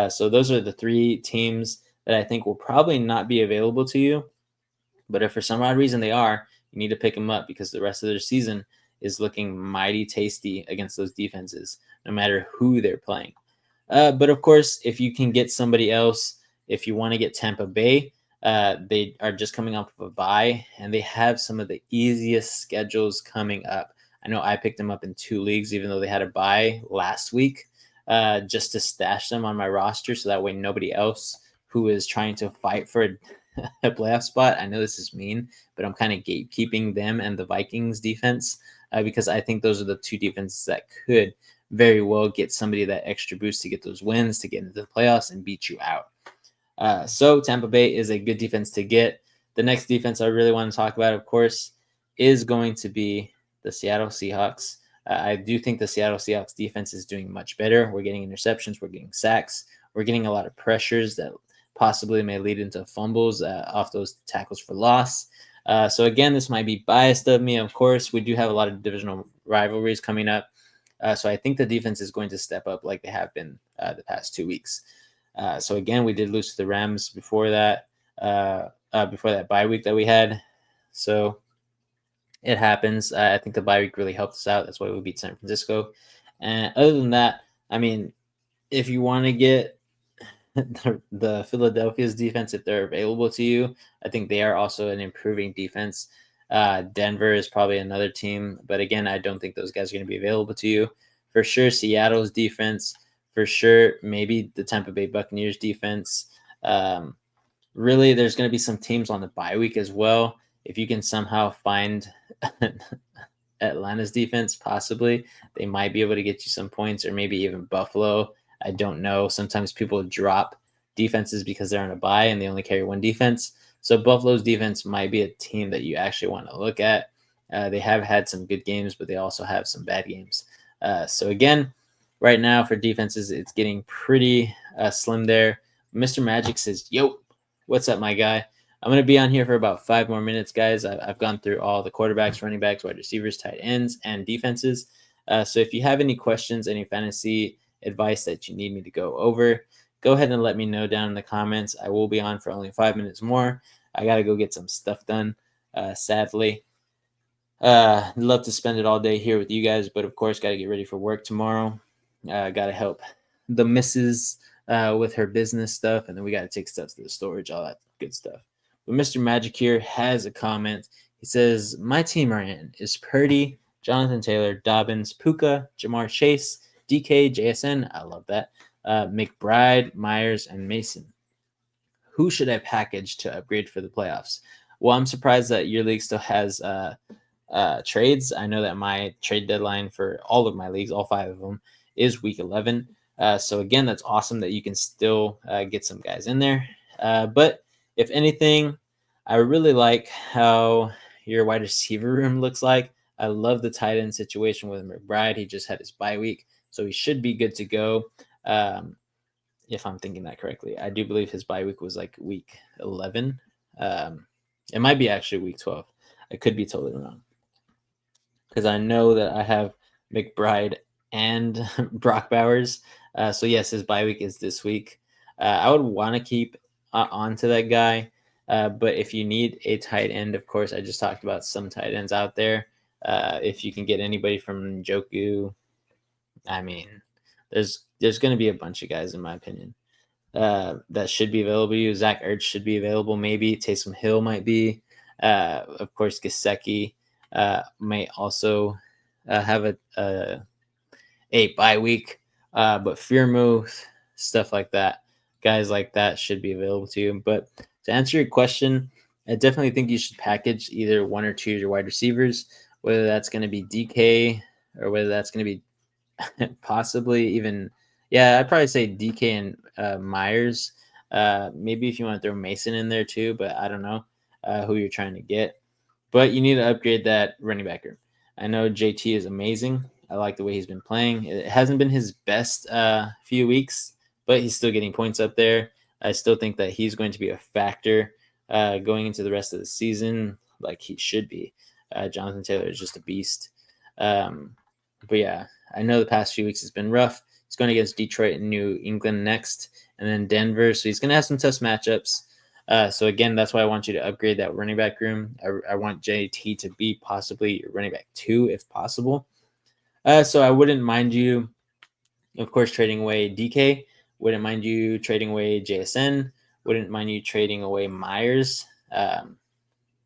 So those are the 3 teams that I think will probably not be available to you. But if for some odd reason they are, you need to pick them up, because the rest of their season is looking mighty tasty against those defenses, no matter who they're playing. But of course, if you can get somebody else, if you want to get Tampa Bay, they are just coming off of a bye, and they have some of the easiest schedules coming up. I know I picked them up in 2 leagues, even though they had a bye last week, just to stash them on my roster, so that way nobody else who is trying to fight for a playoff spot. I know this is mean, but I'm kind of gatekeeping them and the Vikings defense, because I think those are the 2 defenses that could very well get somebody that extra boost to get those wins, to get into the playoffs and beat you out. So Tampa Bay is a good defense to get. The next defense I really want to talk about, of course, is going to be the Seattle Seahawks. I do think the Seattle Seahawks defense is doing much better. We're getting interceptions. We're getting sacks. We're getting a lot of pressures that possibly may lead into fumbles off those tackles for loss. So again, this might be biased of me. Of course, we do have a lot of divisional rivalries coming up. So I think the defense is going to step up like they have been the past 2 weeks. So again, we did lose to the Rams before that bye week that we had. So it happens. I think the bye week really helped us out. That's why we beat San Francisco. And other than that, I mean, if you want to get the Philadelphia's defense, if they're available to you, I think they are also an improving defense. Denver is probably another team, but again, I don't think those guys are going to be available to you. For sure, Seattle's defense. For sure, maybe the Tampa Bay Buccaneers defense. Really, there's going to be some teams on the bye week as well. If you can somehow find Atlanta's defense, possibly, they might be able to get you some points, or maybe even Buffalo. I don't know. Sometimes people drop defenses because they're on a bye and they only carry 1 defense. So Buffalo's defense might be a team that you actually want to look at. They have had some good games, but they also have some bad games. So again, right now for defenses, it's getting pretty slim there. Mr. Magic says, yo, what's up, my guy? I'm going to be on here for about 5 more minutes, guys. I've gone through all the quarterbacks, running backs, wide receivers, tight ends, and defenses. So if you have any questions, any fantasy advice that you need me to go over, go ahead and let me know down in the comments. I will be on for only 5 minutes more. I got to go get some stuff done, sadly. I'd love to spend it all day here with you guys, but of course, got to get ready for work tomorrow. Got to help the missus with her business stuff, and then we got to take stuff to the storage, all that good stuff. But Mr. Magic here has a comment. He says, my team are in is Purdy, Jonathan Taylor, Dobbins, Puka, Jamar Chase, DK, JSN. I love that. McBride, Myers, and Mason. Who should I package to upgrade for the playoffs? Well, I'm surprised that your league still has trades. I know that my trade deadline for all of my leagues, all 5 of them, is week 11. So again, that's awesome that you can still get some guys in there. But if anything, I really like how your wide receiver room looks like. I love the tight end situation with McBride. He just had his bye week, so he should be good to go. If I'm thinking that correctly, I do believe his bye week was like week 11. It might be actually week 12. I could be totally wrong, because I know that I have McBride and Brock Bowers. So yes, his bye week is this week. I would want to keep onto that guy. But if you need a tight end, of course, I just talked about some tight ends out there. If you can get anybody from Njoku, I mean, there's going to be a bunch of guys, in my opinion, that should be available to you. Zach Ertz should be available, maybe. Taysom Hill might be. Of course, Gesicki may also have a bye week. But Fearmouth, stuff like that, guys like that should be available to you. But to answer your question, I definitely think you should package either 1 or 2 of your wide receivers, whether that's going to be DK or whether that's going to be possibly even, I'd probably say DK and Myers. Maybe if you want to throw Mason in there too, but I don't know who you're trying to get. But you need to upgrade that running back room. I know JT is amazing. I like the way he's been playing. It hasn't been his best few weeks, but he's still getting points up there. I still think that he's going to be a factor going into the rest of the season, like he should be. Jonathan Taylor is just a beast. But yeah, I know the past few weeks has been rough. He's going against Detroit and New England next, and then Denver. So he's going to have some tough matchups. So again, that's why I want you to upgrade that running back room. I want JT to be possibly your running back 2 if possible. So I wouldn't mind you, of course, trading away DK. Wouldn't mind you trading away JSN. Wouldn't mind you trading away Myers.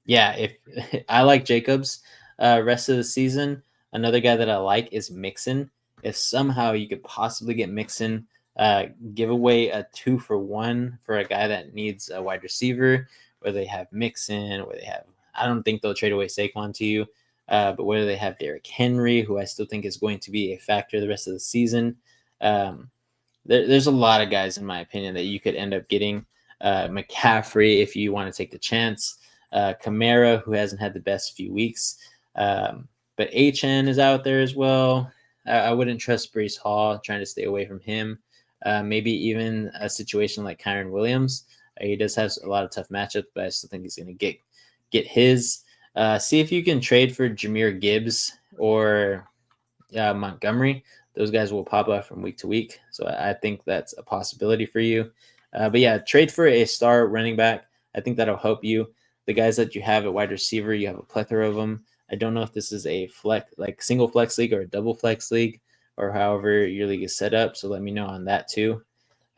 If I like Jacobs rest of the season. Another guy that I like is Mixon. If somehow you could possibly get Mixon, give away a 2-for-1 for a guy that needs a wide receiver, where they have Mixon, where they have, I don't think they'll trade away Saquon to you, but whether they have Derrick Henry, who I still think is going to be a factor the rest of the season. There's a lot of guys, in my opinion, that you could end up getting. McCaffrey, if you want to take the chance. Kamara, who hasn't had the best few weeks. But HN is out there as well. I wouldn't trust Breece Hall, trying to stay away from him. Maybe even a situation like Kyron Williams. He does have a lot of tough matchups, but I still think he's going to get his. See if you can trade for Jahmyr Gibbs or Montgomery. Those guys will pop up from week to week. So I think that's a possibility for you. But yeah, trade for a star running back. I think that'll help you. The guys that you have at wide receiver, you have a plethora of them. I don't know if this is a single flex league or a double flex league, or however your league is set up. So let me know on that too.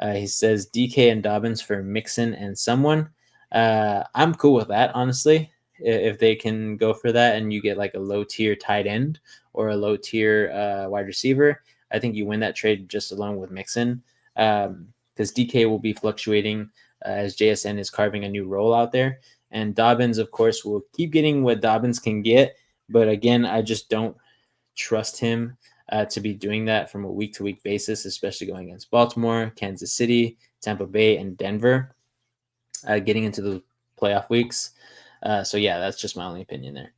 He says DK and Dobbins for Mixon and someone. I'm cool with that, honestly. If they can go for that and you get like a low tier tight end or a low tier wide receiver, I think you win that trade just alone with Mixon, because DK will be fluctuating as JSN is carving a new role out there. And Dobbins, of course, will keep getting what Dobbins can get. But again, I just don't trust him to be doing that from a week-to-week basis, especially going against Baltimore, Kansas City, Tampa Bay, and Denver, getting into the playoff weeks. So yeah, that's just my only opinion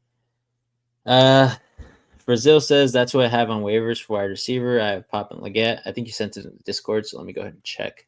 there. Brazil says that's who I have on waivers for wide receiver. I have Pop and Leggett. I think you sent it in the Discord, so let me go ahead and check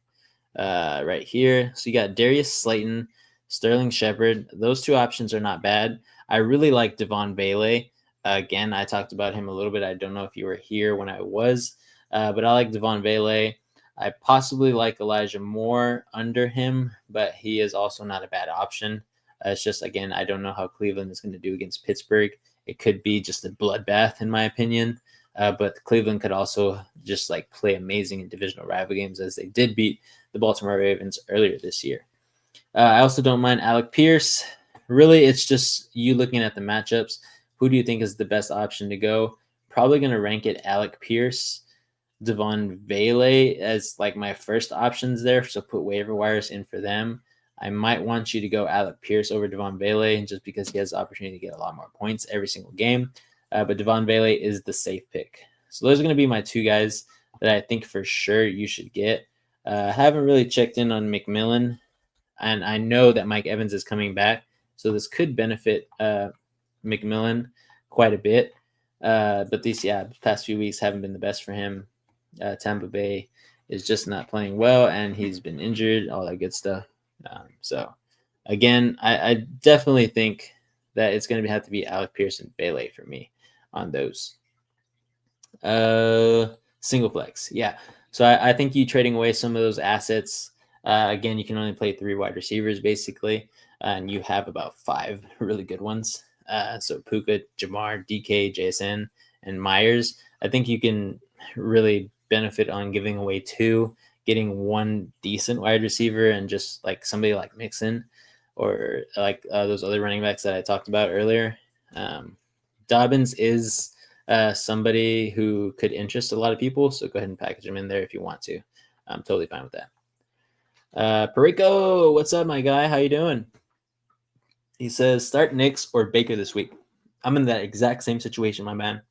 right here. So you got Darius Slayton, Sterling Shepard. Those 2 options are not bad. I really like Devon Bailey. Again, I talked about him a little bit. I don't know if you were here when I was, but I like Devon Bailey. I possibly like Elijah Moore under him, but he is also not a bad option. It's just, again, I don't know how Cleveland is going to do against Pittsburgh. It could be just a bloodbath, in my opinion. But Cleveland could also just like play amazing in divisional rival games, as they did beat the Baltimore Ravens earlier this year. I also don't mind Alec Pierce. Really, it's just you looking at the matchups. Who do you think is the best option to go? Probably going to rank it Alec Pierce, Devon Vele as like my first options there. So put waiver wires in for them. I might want you to go Alec Pierce over Devon Vele just because he has the opportunity to get a lot more points every single game. But Devon Vele is the safe pick. So those are going to be my two guys that I think for sure you should get. I haven't really checked in on McMillan, and I know that Mike Evans is coming back. So this could benefit McMillan quite a bit. But these past few weeks haven't been the best for him. Tampa Bay is just not playing well, and he's been injured, all that good stuff. So, again, I definitely think that it's going to have to be Alec Pierce and Bailey for me on those. Single flex, yeah. So I think you trading away some of those assets. Again, you can only play 3 wide receivers basically, and you have about 5 really good ones. So Puka, Jamar, DK, JSN, and Myers. I think you can really benefit on giving away 2, getting 1 decent wide receiver, and just like somebody like Mixon or like those other running backs that I talked about earlier. Dobbins is somebody who could interest a lot of people, so go ahead and package him in there if you want to. I'm totally fine with that. Perico, what's up, my guy? How you doing? He says, start Knicks or Baker this week. I'm in that exact same situation, my man.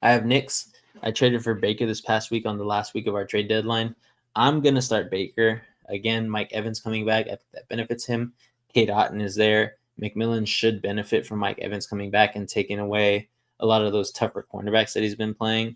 I have Knicks. I traded for Baker this past week on the last week of our trade deadline. I'm going to start Baker. Again, Mike Evans coming back. I think that benefits him. Kate Otten is there. McMillan should benefit from Mike Evans coming back and taking away a lot of those tougher cornerbacks that he's been playing.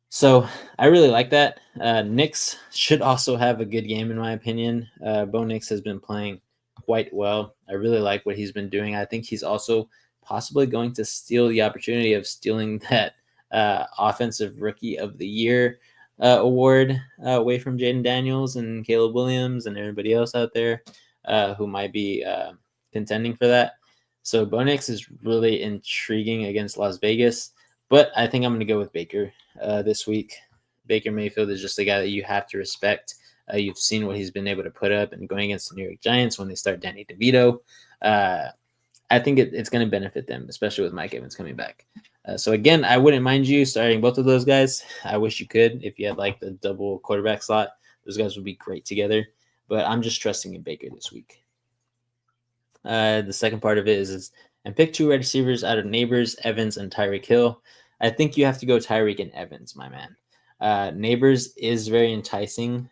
So I really like that. Knicks should also have a good game, in my opinion. Bo Nix has been playing quite well. I really like what he's been doing. I think he's also possibly going to steal the opportunity of stealing that Offensive Rookie of the Year award away from Jaden Daniels and Caleb Williams and everybody else out there who might be contending for that. So Bo Nix is really intriguing against Las Vegas, but I think I'm going to go with Baker this week. Baker Mayfield is just the guy that you have to respect. You've seen what he's been able to put up, and going against the New York Giants when they start Danny DeVito, I think it's going to benefit them, especially with Mike Evans coming back. So again, I wouldn't mind you starting both of those guys. I wish you could. If you had like the double quarterback slot, those guys would be great together. But I'm just trusting in Baker this week. The second part of it is and pick 2 wide receivers out of Neighbors, Evans, and Tyreek Hill. I think you have to go Tyreek and Evans, my man. Neighbors is very enticing,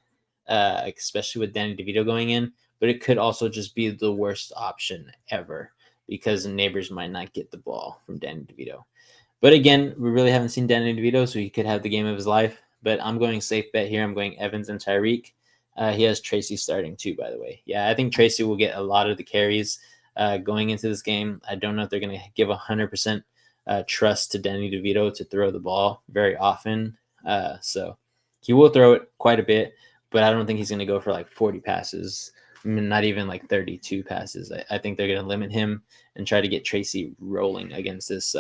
especially with Danny DeVito going in, but it could also just be the worst option ever because Neighbors might not get the ball from Danny DeVito. But again, we really haven't seen Danny DeVito, so he could have the game of his life. But I'm going safe bet here. I'm going Evans and Tyreek. He has Tracy starting too, by the way. Yeah, I think Tracy will get a lot of the carries going into this game. I don't know if they're going to give 100% trust to Danny DeVito to throw the ball very often. So he will throw it quite a bit, but I don't think he's going to go for like 40 passes. I mean, not even like 32 passes. I think they're going to limit him and try to get Tracy rolling against this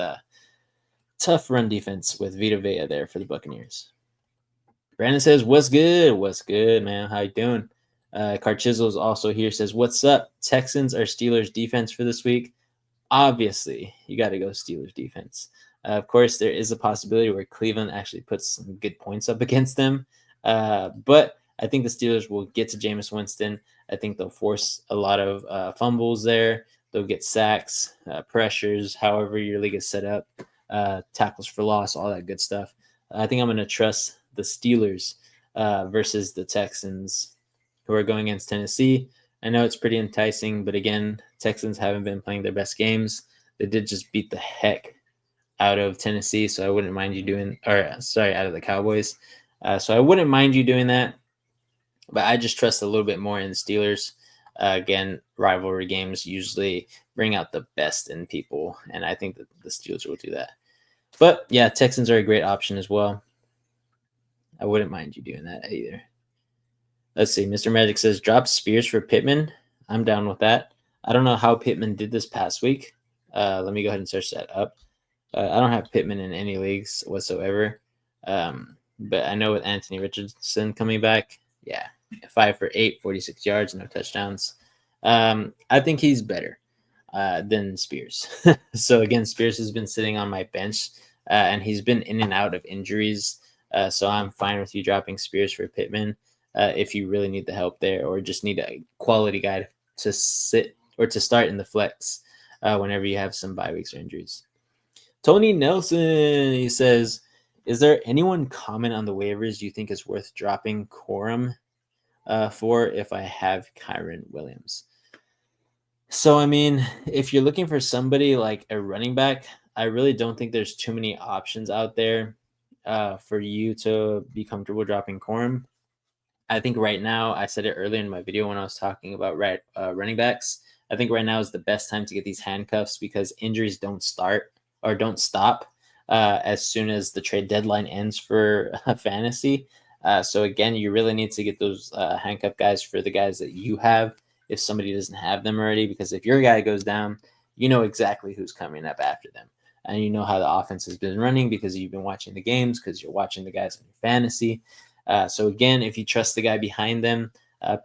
tough run defense with Vita Vea there for the Buccaneers. Brandon says, what's good? What's good, man? How you doing? Carchizzle is also here, says, what's up? Texans or Steelers defense for this week? Obviously, you got to go Steelers defense. Of course, there is a possibility where Cleveland actually puts some good points up against them. But I think the Steelers will get to Jameis Winston. I think they'll force a lot of fumbles there. They'll get sacks, pressures, however your league is set up, tackles for loss, all that good stuff. I think I'm going to trust the Steelers versus the Texans, who are going against Tennessee. I know it's pretty enticing, but again, Texans haven't been playing their best games. They did just beat the heck out of Tennessee, so I wouldn't mind you doing, out of the Cowboys. So I wouldn't mind you doing that, but I just trust a little bit more in the Steelers. Again, rivalry games usually bring out the best in people, and I think that the Steelers will do that. But yeah, Texans are a great option as well. I wouldn't mind you doing that either. Let's see. Mr. Magic says drop Spears for Pittman. I'm down with that. I don't know how Pittman did this past week. Let me go ahead and search that up. I don't have Pittman in any leagues whatsoever. But I know with Anthony Richardson coming back, 5 for 8, 46 yards, no touchdowns. I think he's better than Spears. So again, Spears has been sitting on my bench, and he's been in and out of injuries. So I'm fine with you dropping Spears for Pittman if you really need the help there, or just need a quality guy to sit or to start in the flex whenever you have some bye weeks or injuries. Tony Nelson, he says, is there anyone common on the waivers you think is worth dropping Corum for if I have Kyron Williams? So, I mean, if you're looking for somebody like a running back, I really don't think there's too many options out there for you to be comfortable dropping Corum. I think right now, I said it earlier in my video when I was talking about running backs, I think right now is the best time to get these handcuffs because injuries don't stop as soon as the trade deadline ends for fantasy. So again, you really need to get those handcuff guys for the guys that you have if somebody doesn't have them already, because if your guy goes down, you know exactly who's coming up after them. And you know how the offense has been running because you've been watching the games, because you're watching the guys in your fantasy. So again, if you trust the guy behind them,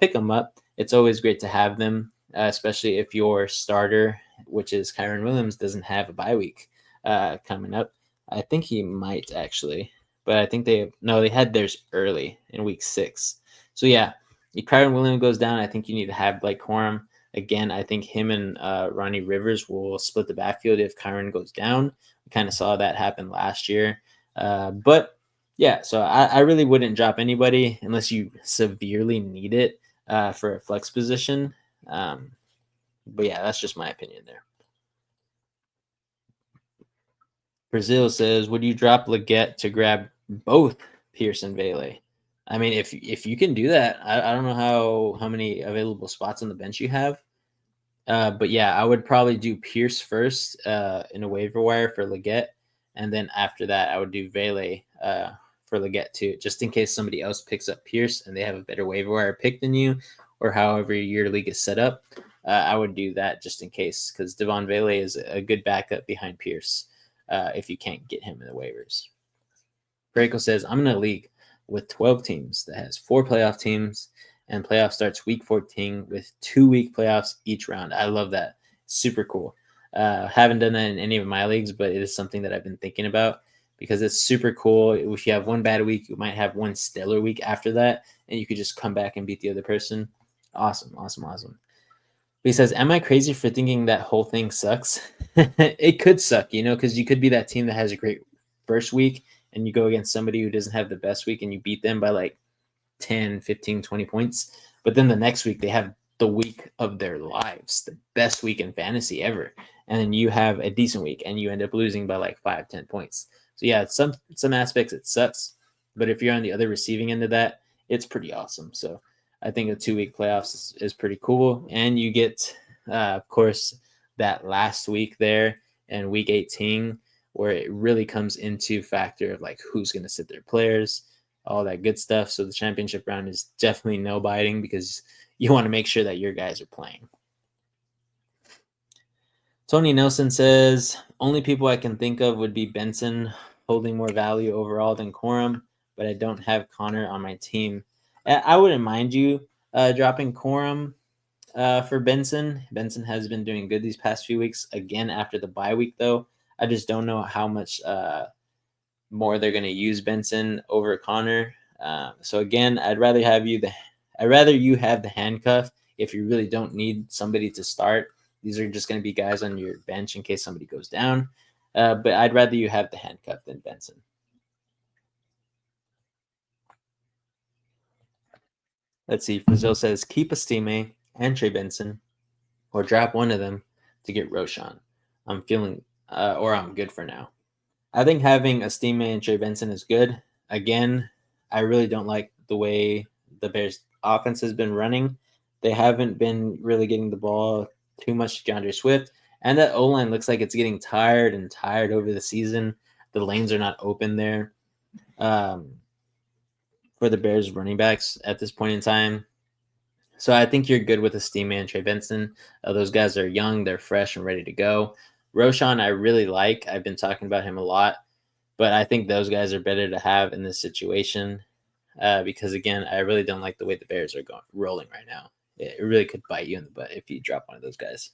pick them up. It's always great to have them, especially if your starter, which is Kyron Williams, doesn't have a bye week coming up. I think he might actually, but I think they had theirs early in week 6. So yeah, if Kyron Williams goes down, I think you need to have Blake Corum. Again, I think him and Ronnie Rivers will split the backfield if Kyron goes down. We kind of saw that happen last year. But yeah, so I really wouldn't drop anybody unless you severely need it for a flex position. But yeah, that's just my opinion there. Brazil says, would you drop Leggett to grab both Pierce and Vele? I mean, if you can do that, I don't know how many available spots on the bench you have. But yeah, I would probably do Pierce first in a waiver wire for Leggett. And then after that, I would do Vele for Leggett too, just in case somebody else picks up Pierce and they have a better waiver wire pick than you, or however your league is set up. I would do that just in case, because Devon Vele is a good backup behind Pierce if you can't get him in the waivers. Greco says, I'm in a league with 12 teams that has 4 playoff teams, and playoff starts week 14 with 2-week playoffs each round. I love that. Super cool. Haven't done that in any of my leagues, but it is something that I've been thinking about because it's super cool. If you have one bad week, you might have one stellar week after that, and you could just come back and beat the other person. Awesome. He says, am I crazy for thinking that whole thing sucks? It could suck, because you could be that team that has a great first week and you go against somebody who doesn't have the best week and you beat them by like 10, 15, 20 points. But then the next week they have the week of their lives, the best week in fantasy ever. And then you have a decent week and you end up losing by like 5, 10 points. So yeah, some aspects it sucks. But if you're on the other receiving end of that, it's pretty awesome. So I think a 2-week playoffs is pretty cool. And you get, of course, that last week there in week 18, where it really comes into factor of like who's going to sit their players, all that good stuff. So the championship round is definitely no biting because you want to make sure that your guys are playing. Tony Nelson says, only people I can think of would be Benson, holding more value overall than Corum, but I don't have Connor on my team. I wouldn't mind you dropping Corum for Benson. Benson has been doing good these past few weeks. Again, after the bye week, though, I just don't know how much more they're going to use Benson over Connor. So again, I'd rather you have the handcuff if you really don't need somebody to start. These are just going to be guys on your bench in case somebody goes down. But I'd rather you have the handcuff than Benson. Let's see. Brazil says, keep a Estime and Trey Benson, or drop one of them to get Roshan. I'm feeling, or I'm good for now. I think having Estime and Trey Benson is good. Again, I really don't like the way the Bears offense has been running. They haven't been really getting the ball too much to DeAndre Swift. And that O-line looks like it's getting tired over the season. The lanes are not open there. for the Bears running backs at this point in time. So I think you're good with a Steam Man, Trey Benson. Those guys are young, they're fresh and ready to go. Roshan, I really like. I've been talking about him a lot, but I think those guys are better to have in this situation because, again, I really don't like the way the Bears are rolling right now. It really could bite you in the butt if you drop one of those guys.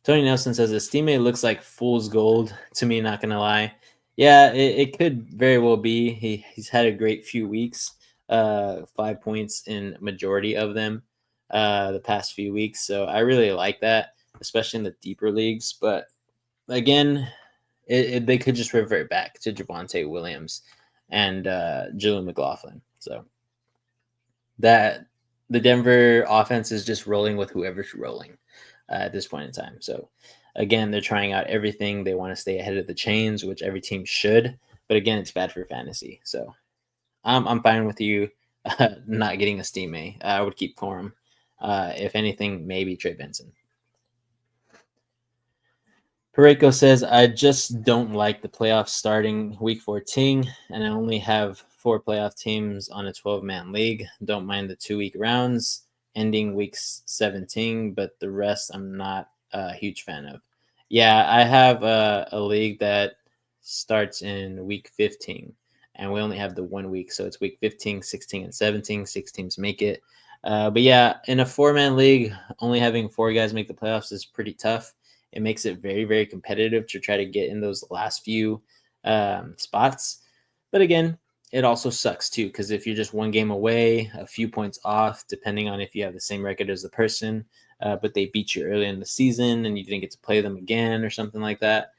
Tony Nelson says his teammate looks like fool's gold to me, not going to lie. Yeah, it could very well be. He's had a great few weeks, 5 points in majority of them the past few weeks. So I really like that, especially in the deeper leagues. But again, they could just revert back to Javonte Williams and Julian McLaughlin. So that the Denver offense is just rolling with whoever's rolling at this point in time. So again, they're trying out everything. They want to stay ahead of the chains, which every team should. But again, it's bad for fantasy. So I'm fine with you not getting a Steam A. I would keep Corum. If anything, maybe Trey Benson. Pareko says, I just don't like the playoffs starting week 14, and I only have 4 playoff teams on a 12-man league. Don't mind the 2-week rounds ending week 17, but the rest I'm not a huge fan of. Yeah, I have a league that starts in week 15, and we only have the 1 week, so it's week 15, 16, and 17. 6 teams make it. But yeah, in a 4-man league, only having 4 guys make the playoffs is pretty tough. It makes it very, very competitive to try to get in those last few spots. But again, it also sucks too, because if you're just 1 game away, a few points off, depending on if you have the same record as the person, but they beat you early in the season and you didn't get to play them again or something like that,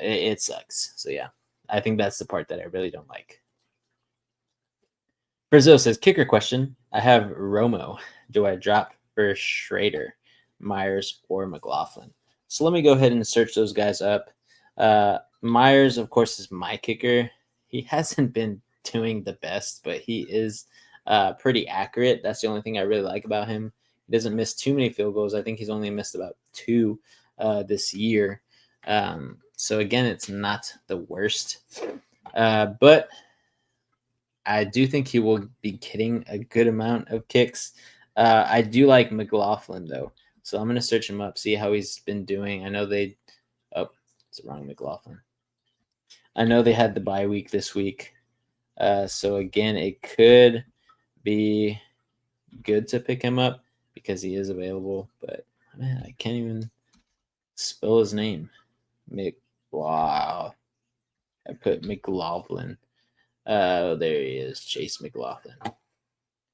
it sucks. So yeah, I think that's the part that I really don't like. Brazil says, kicker question. I have Romo. Do I drop for Schrader, Myers, or McLaughlin? So let me go ahead and search those guys up. Myers, of course, is my kicker. He hasn't been doing the best, but he is pretty accurate. That's the only thing I really like about him. He doesn't miss too many field goals. I think he's only missed about 2 this year. So again, it's not the worst. But I do think he will be getting a good amount of kicks. I do like McLaughlin, though. So I'm going to search him up, see how he's been doing. I know it's the wrong McLaughlin. I know they had the bye week this week. So again, it could be good to pick him up because he is available. But man, I can't even spell his name. Wow. I put McLaughlin. There he is, Chase McLaughlin. But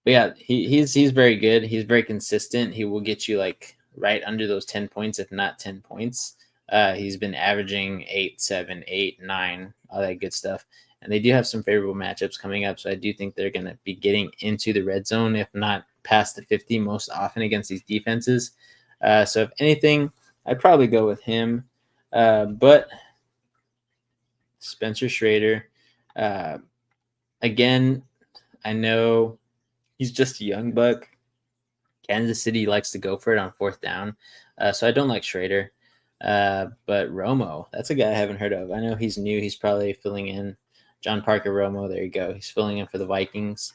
yeah, he's very good. He's very consistent. He will get you like right under those 10 points, if not 10 points. He's been averaging 8, 7, 8, 9, all that good stuff. And they do have some favorable matchups coming up. So I do think they're going to be getting into the red zone, if not past the 50 most often against these defenses. So if anything, I'd probably go with him. But Spencer Schrader, again, I know he's just a young buck. Kansas City likes to go for it on 4th down. So I don't like Schrader. But Romo, that's a guy I haven't heard of. I know he's new. He's probably filling in. John Parker Romo, there you go. He's filling in for the Vikings.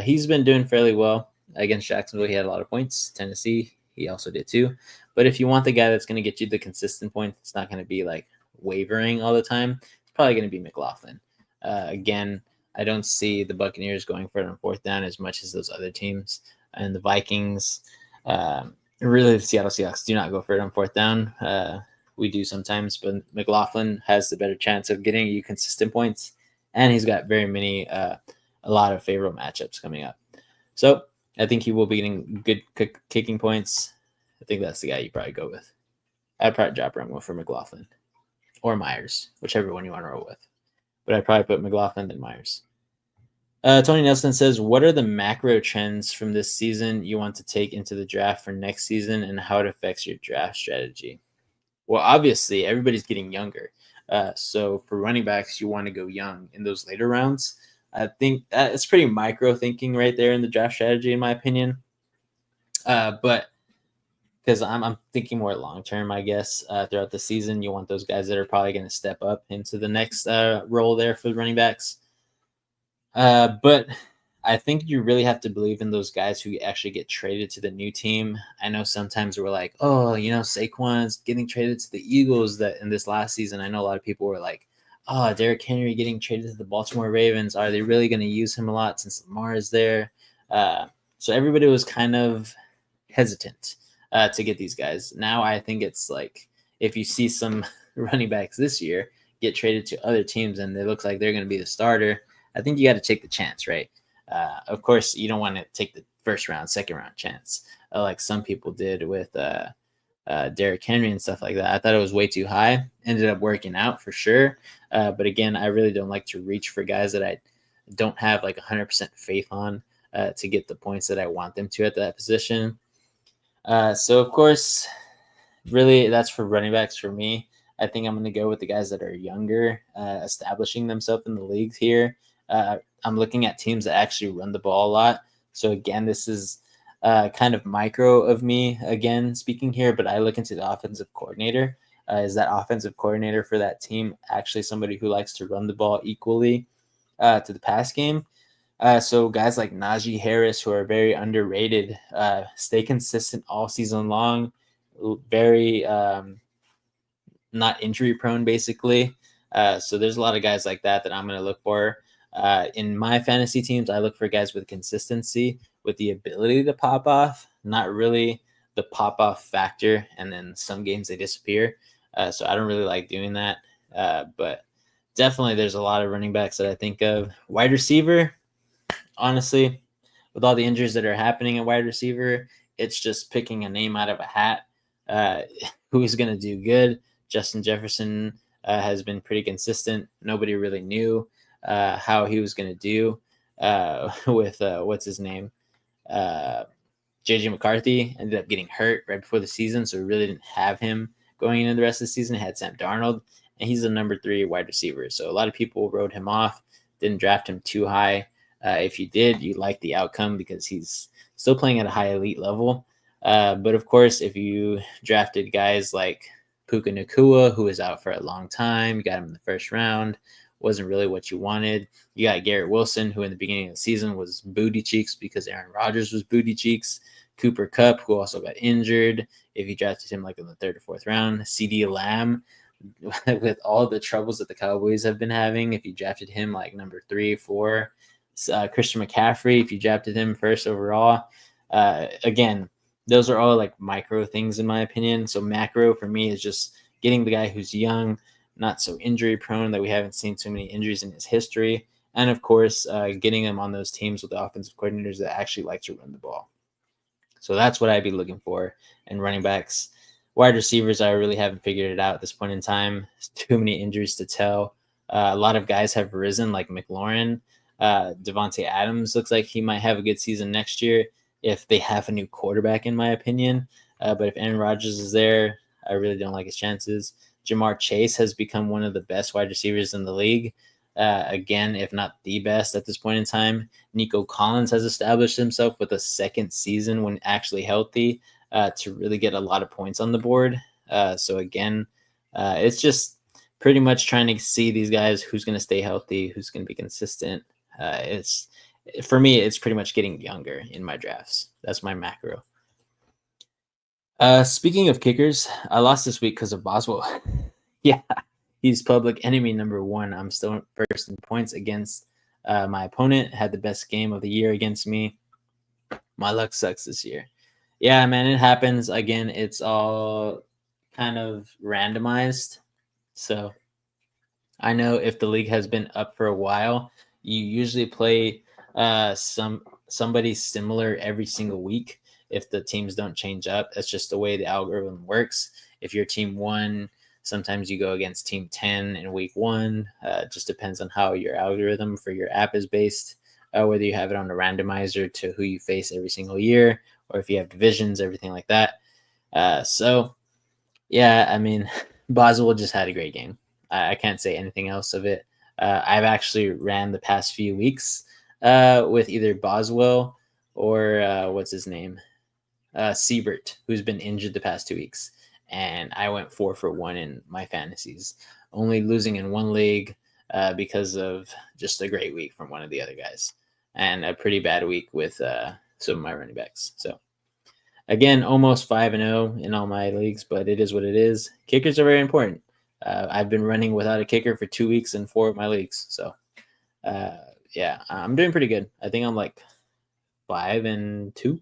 He's been doing fairly well against Jacksonville. He had a lot of points. Tennessee, he also did too. But if you want the guy that's going to get you the consistent points, it's not going to be like wavering all the time. It's probably going to be McLaughlin. Again, I don't see the Buccaneers going for it on 4th down as much as those other teams. And the Vikings, really the Seattle Seahawks do not go for it on 4th down. We do sometimes, but McLaughlin has the better chance of getting you consistent points. And he's got a lot of favorable matchups coming up. So I think he will be getting good kicking points. I think that's the guy you probably go with. I'd probably drop Romo for McLaughlin or Myers, whichever one you want to roll with. But I'd probably put McLaughlin than Myers. Tony Nelson says, what are the macro trends from this season you want to take into the draft for next season and how it affects your draft strategy? Well, obviously, everybody's getting younger. So for running backs, you want to go young in those later rounds. I think it's pretty micro thinking right there in the draft strategy, in my opinion. But because I'm thinking more long term, I guess, throughout the season, you want those guys that are probably going to step up into the next role there for the running backs. But I think you really have to believe in those guys who actually get traded to the new team. I know sometimes we're like, oh, Saquon's getting traded to the Eagles. That in this last season, I know a lot of people were like, oh, Derrick Henry getting traded to the Baltimore Ravens. Are they really going to use him a lot since Lamar is there? Uh, so everybody was kind of hesitant to get these guys. Now I think it's like if you see some running backs this year get traded to other teams and it looks like they're going to be the starter, I think you got to take the chance, right? Of course, you don't want to take the first round, second round chance like some people did with Derrick Henry and stuff like that. I thought it was way too high. Ended up working out for sure. But again, I really don't like to reach for guys that I don't have like 100% faith on to get the points that I want them to at that position. So, of course, really, that's for running backs for me. I think I'm going to go with the guys that are younger, establishing themselves in the leagues here. I'm looking at teams that actually run the ball a lot. So again, this is kind of micro of me again speaking here, but I look into the offensive coordinator. Is that offensive coordinator for that team actually somebody who likes to run the ball equally to the pass game? So guys like Najee Harris, who are very underrated, stay consistent all season long, very not injury prone, basically. So there's a lot of guys like that I'm going to look for. In my fantasy teams, I look for guys with consistency, with the ability to pop off, not really the pop off factor. And then some games they disappear. So I don't really like doing that. But definitely there's a lot of running backs that I think of. Wide receiver, honestly, with all the injuries that are happening at wide receiver, it's just picking a name out of a hat. Who's going to do good? Justin Jefferson has been pretty consistent. Nobody really knew how he was going to do with what's his name? JJ McCarthy ended up getting hurt right before the season, so we really didn't have him going into the rest of the season. It had Sam Darnold, and he's the number 3 wide receiver. So a lot of people wrote him off, didn't draft him too high. If you did, you like the outcome because he's still playing at a high elite level. But of course, if you drafted guys like Puka Nacua, who was out for a long time, you got him in the first round, wasn't really what you wanted. You got Garrett Wilson, who in the beginning of the season was booty cheeks because Aaron Rodgers was booty cheeks. Cooper Kupp, who also got injured if you drafted him like in the 3rd or 4th round. CeeDee Lamb, with all the troubles that the Cowboys have been having, if you drafted him like number 3, 4. Christian McCaffrey, if you drafted him first overall. Again, those are all like micro things in my opinion. So macro for me is just getting the guy who's young, not so injury prone, that we haven't seen too many injuries in his history. And of course, getting them on those teams with the offensive coordinators that actually like to run the ball. So that's what I'd be looking for in running backs. Wide receivers, I really haven't figured it out at this point in time. There's too many injuries to tell. A lot of guys have risen, like McLaurin. Devontae Adams looks like he might have a good season next year if they have a new quarterback, in my opinion. But if Aaron Rodgers is there, I really don't like his chances. Jamar Chase has become one of the best wide receivers in the league. Again, if not the best at this point in time. Nico Collins has established himself with a second season when actually healthy to really get a lot of points on the board. So again, it's just pretty much trying to see these guys who's going to stay healthy, who's going to be consistent. It's for me, it's pretty much getting younger in my drafts. That's my macro. Speaking of kickers, I lost this week because of Boswell. Yeah, he's public enemy number 1. I'm still first in points against my opponent. Had the best game of the year against me. My luck sucks this year. Yeah, man, it happens. Again, it's all kind of randomized. So I know if the league has been up for a while, you usually play somebody similar every single week. If the teams don't change up, that's just the way the algorithm works. If your team won, sometimes you go against team 10 in week 1. It just depends on how your algorithm for your app is based, whether you have it on a randomizer to who you face every single year, or if you have divisions, everything like that. So, yeah, I mean, Boswell just had a great game. I can't say anything else of it. I've actually ran the past few weeks with either Boswell or what's his name? Siebert, who's been injured the past 2 weeks. And I went 4 for 1 in my fantasies, only losing in one league. because of just a great week from one of the other guys and a pretty bad week with some of my running backs. So again, almost 5-0 in all my leagues, but it is what it is. Kickers are very important. I've been running without a kicker for 2 weeks in 4 of my leagues. So yeah, I'm doing pretty good. I think I'm like 5-2,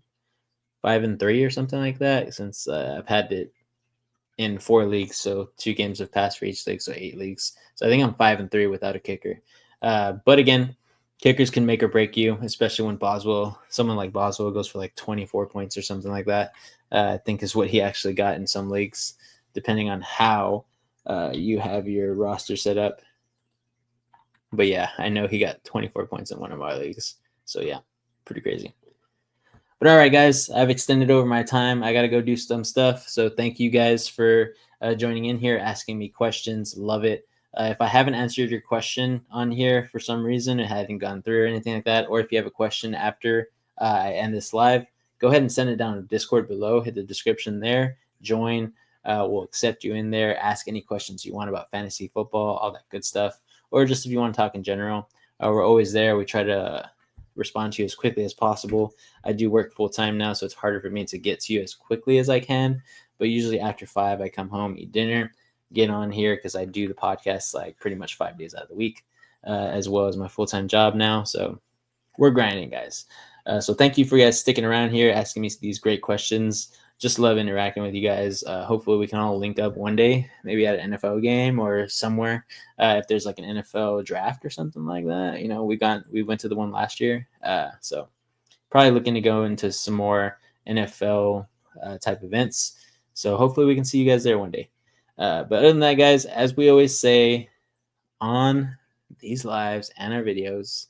5-3 or something like that since I've had it in 4 leagues. So 2 games have passed for each league, so 8 leagues. So I think I'm 5-3 without a kicker. But again, kickers can make or break you, especially when someone like Boswell goes for like 24 points or something like that. I think is what he actually got in some leagues, depending on how you have your roster set up. But yeah, I know he got 24 points in one of my leagues. So yeah, pretty crazy. But all right, guys, I've extended over my time. I got to go do some stuff. So thank you guys for joining in here, asking me questions. Love it. If I haven't answered your question on here for some reason, it hadn't gone through or anything like that, or if you have a question after I end this live, go ahead and send it down to Discord below. Hit the description there. Join. We'll accept you in there. Ask any questions you want about fantasy football, all that good stuff, or just if you want to talk in general. We're always there. We try to respond to you as quickly as possible. I do work full time now, so it's harder for me to get to you as quickly as I can. But usually after 5, I come home, eat dinner, get on here because I do the podcast like pretty much 5 days out of the week, as well as my full time job now. So we're grinding, guys. So thank you for guys sticking around here, asking me these great questions. Just love interacting with you guys. Hopefully we can all link up one day, maybe at an NFL game or somewhere. If there's like an NFL draft or something like that, we went to the one last year. So probably looking to go into some more NFL type events. So hopefully we can see you guys there one day. But other than that, guys, as we always say on these lives and our videos,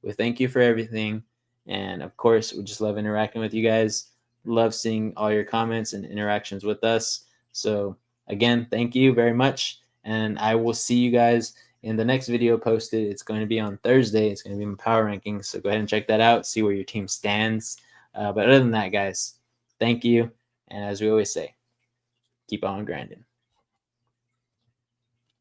we thank you for everything. And of course, we just love interacting with you guys. Love seeing all your comments and interactions with us. So again, thank you very much. And I will see you guys in the next video posted. It's going to be on Thursday. It's going to be my power rankings. So go ahead and check that out. See where your team stands. But other than that, guys, thank you. And as we always say, keep on grinding.